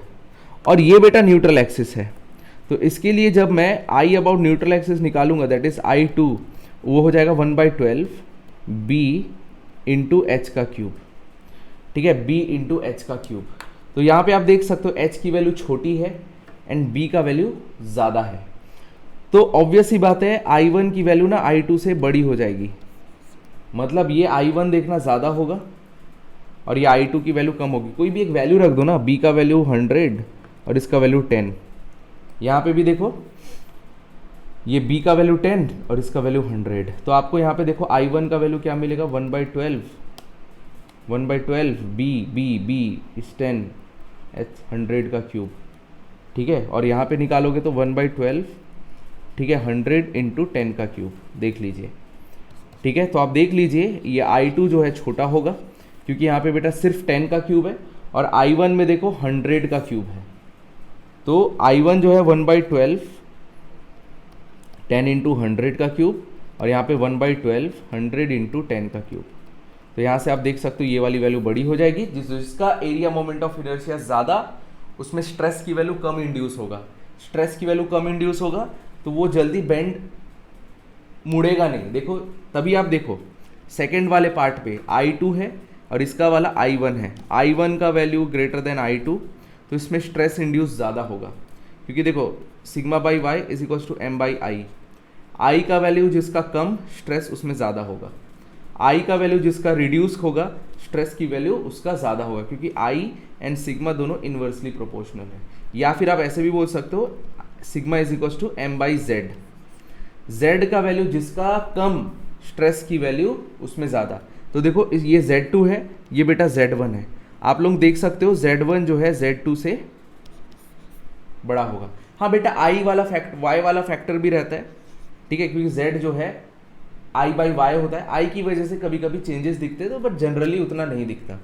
Speaker 1: और ये बेटा न्यूट्रल एक्सिस है। तो इसके लिए जब मैं आई अबाउट न्यूट्रल एक्सिस निकालूंगा, दैट इज I2, वो हो जाएगा 1/12 B इंटू एच का क्यूब, ठीक है, B इंटू एच का क्यूब। तो यहाँ पे आप देख सकते हो H की वैल्यू छोटी है एंड B का वैल्यू ज़्यादा है, तो ऑब्वियस ही बात है I1 की वैल्यू ना I2 से बड़ी हो जाएगी, मतलब ये I1 देखना ज़्यादा होगा और ये I2 की वैल्यू कम होगी। कोई भी एक वैल्यू रख दो ना, B का वैल्यू 100 और इसका वैल्यू 10। यहाँ पे भी देखो ये B का वैल्यू 10 और इसका वैल्यू 100, तो आपको यहाँ पे देखो I1 का वैल्यू क्या मिलेगा, 1/12 B इज 10 H 100 का क्यूब, ठीक है, और यहाँ पे निकालोगे तो 1/12, ठीक है, 100 इंटू 10 का क्यूब, देख लीजिए, ठीक है। तो आप देख लीजिए ये I2 जो है छोटा होगा क्योंकि यहाँ पे बेटा सिर्फ 10 का क्यूब है और I1 में देखो 100 का क्यूब है, तो I1 जो है 1/12 10 इंटू 100 का क्यूब और यहाँ पे 1/12 100 इंटू 10 का क्यूब। तो यहाँ से आप देख सकते हो ये वाली वैल्यू बड़ी हो जाएगी, जिसका एरिया मोमेंट ऑफ इनर्शिया ज़्यादा, उसमें स्ट्रेस की वैल्यू कम इंड्यूस होगा। स्ट्रेस की वैल्यू कम इंड्यूस होगा तो वो जल्दी बेंड मुड़ेगा नहीं। देखो तभी आप देखो सेकेंड वाले पार्ट पे I2 है और इसका वाला I1 है, I1 का वैल्यू ग्रेटर देन I2, तो इसमें स्ट्रेस इंड्यूस ज़्यादा होगा क्योंकि देखो sigma by y is equal to M by I. I का वैल्यू जिसका कम, स्ट्रेस उसमें ज़्यादा होगा। आई का वैल्यू जिसका रिड्यूस होगा, स्ट्रेस की वैल्यू उसका ज़्यादा होगा, क्योंकि आई एंड सिग्मा दोनों इन्वर्सली प्रोपोर्शनल है। या फिर आप ऐसे भी बोल सकते हो sigma is equal to M by Z. Z का वैल्यू जिसका कम, स्ट्रेस की वैल्यू उसमें ज़्यादा। तो देखो ये Z2 है, ये बेटा Z1 है। आप लोग देख सकते हो Z1 जो है Z2 से बड़ा होगा। हाँ बेटा I वाला Y वाला फैक्टर भी रहता है, ठीक है, क्योंकि Z जो है I बाई वाई होता है। I की वजह से कभी कभी चेंजेस दिखते हैं, तो बट जनरली उतना नहीं दिखता।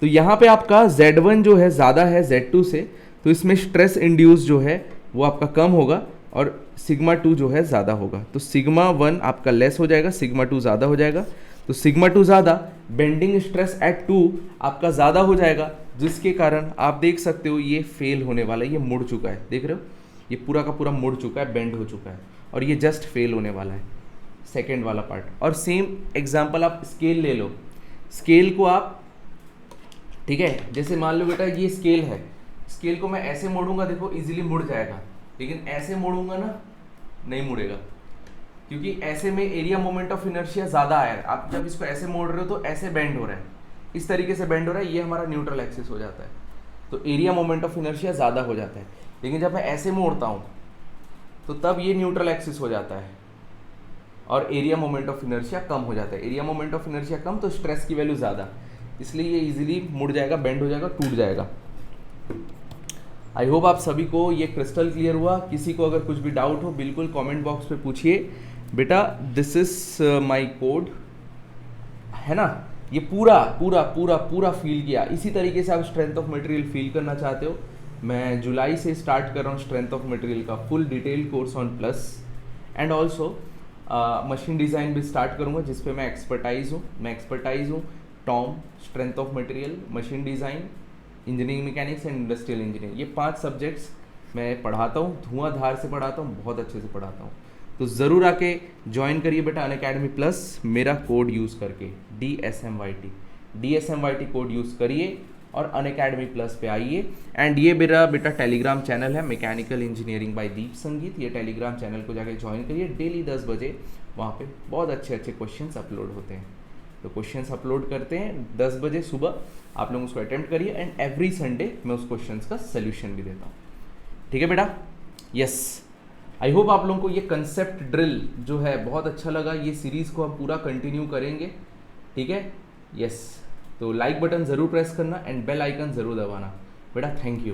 Speaker 1: तो यहाँ पे आपका Z1 जो है ज़्यादा है Z2 से, तो इसमें स्ट्रेस इंड्यूस जो है वो आपका कम होगा और सिग्मा 2 जो है ज़्यादा होगा। तो सिग्मा 1 आपका लेस हो जाएगा, सिग्मा 2 ज़्यादा हो जाएगा। तो सिग्मा 2 ज़्यादा, बेंडिंग स्ट्रेस एट 2 आपका ज़्यादा हो जाएगा, जिसके कारण आप देख सकते हो ये फेल होने वाला है, ये मुड़ चुका है, देख रहे हो ये पूरा का पूरा मुड़ चुका है, बेंड हो चुका है और ये जस्ट फेल होने वाला है सेकेंड वाला पार्ट। और सेम एग्जाम्पल आप स्केल ले लो, स्केल को आप, ठीक है, जैसे मान लो बेटा ये स्केल है, स्केल को मैं ऐसे मोड़ूंगा, देखो इजीली मुड़ जाएगा, लेकिन ऐसे मोड़ूंगा ना नहीं मुड़ेगा, क्योंकि ऐसे में एरिया मोमेंट ऑफ इनर्शिया ज़्यादा आया है। आप जब इसको ऐसे मोड़ रहे हो तो ऐसे बेंड हो रहा है, इस तरीके से बेंड हो रहा है, ये हमारा न्यूट्रल एक्सिस हो जाता है, तो एरिया मोमेंट ऑफ इनर्शिया ज़्यादा हो जाता है। लेकिन जब मैं ऐसे मोड़ता हूँ तो तब ये न्यूट्रल एक्सिस हो जाता है और एरिया मोमेंट ऑफ इनर्शिया कम हो जाता है। एरिया मोमेंट ऑफ इनर्शिया कम तो स्ट्रेस की वैल्यू ज़्यादा, इसलिए ये इजीली मुड़ जाएगा, बेंड हो जाएगा, टूट जाएगा। आई होप आप सभी को ये क्रिस्टल क्लियर हुआ। किसी को अगर कुछ भी डाउट हो बिल्कुल कमेंट बॉक्स पे पूछिए। बेटा दिस इज माय कोड, है ना, ये पूरा पूरा पूरा पूरा फील किया। इसी तरीके से आप स्ट्रेंथ ऑफ मटेरियल फील करना चाहते हो, मैं जुलाई से स्टार्ट कर रहा हूँ स्ट्रेंथ ऑफ मटेरियल का full detail course on plus, and also machine design भी स्टार्ट करूँगा जिस पे मैं एक्सपर्टाइज हूँ। Tom, strength of material, machine design, engineering mechanics and industrial engineering, ये 5 सब्जेक्ट्स मैं पढ़ाता हूँ, धुआंधार से पढ़ाता हूँ, बहुत अच्छे से पढ़ाता हूँ। तो ज़रूर आके ज्वाइन करिए बेटा अनअकैडमी प्लस मेरा कोड यूज़ करके, DSMYT कोड यूज़ करिए और अनअकैडमी प्लस पे आइए। एंड ये मेरा बेटा टेलीग्राम चैनल है मैकेनिकल इंजीनियरिंग बाय दीप संगीत, ये टेलीग्राम चैनल को जाके ज्वाइन करिए। डेली 10 बजे वहाँ पे बहुत अच्छे अच्छे क्वेश्चंस अपलोड होते हैं, तो क्वेश्चंस अपलोड करते हैं 10 बजे सुबह, आप लोग उसको अटेम्प्ट करिए एंड एवरी संडे मैं उस क्वेश्चंस का सोल्यूशन भी देता हूँ। ठीक है बेटा, यस, आई होप आप लोगों को ये कंसेप्ट ड्रिल जो है बहुत अच्छा लगा। ये सीरीज़ को हम पूरा कंटिन्यू करेंगे, ठीक है, यस। तो लाइक बटन ज़रूर प्रेस करना एंड बेल आइकन ज़रूर दबाना बेटा। Thank you.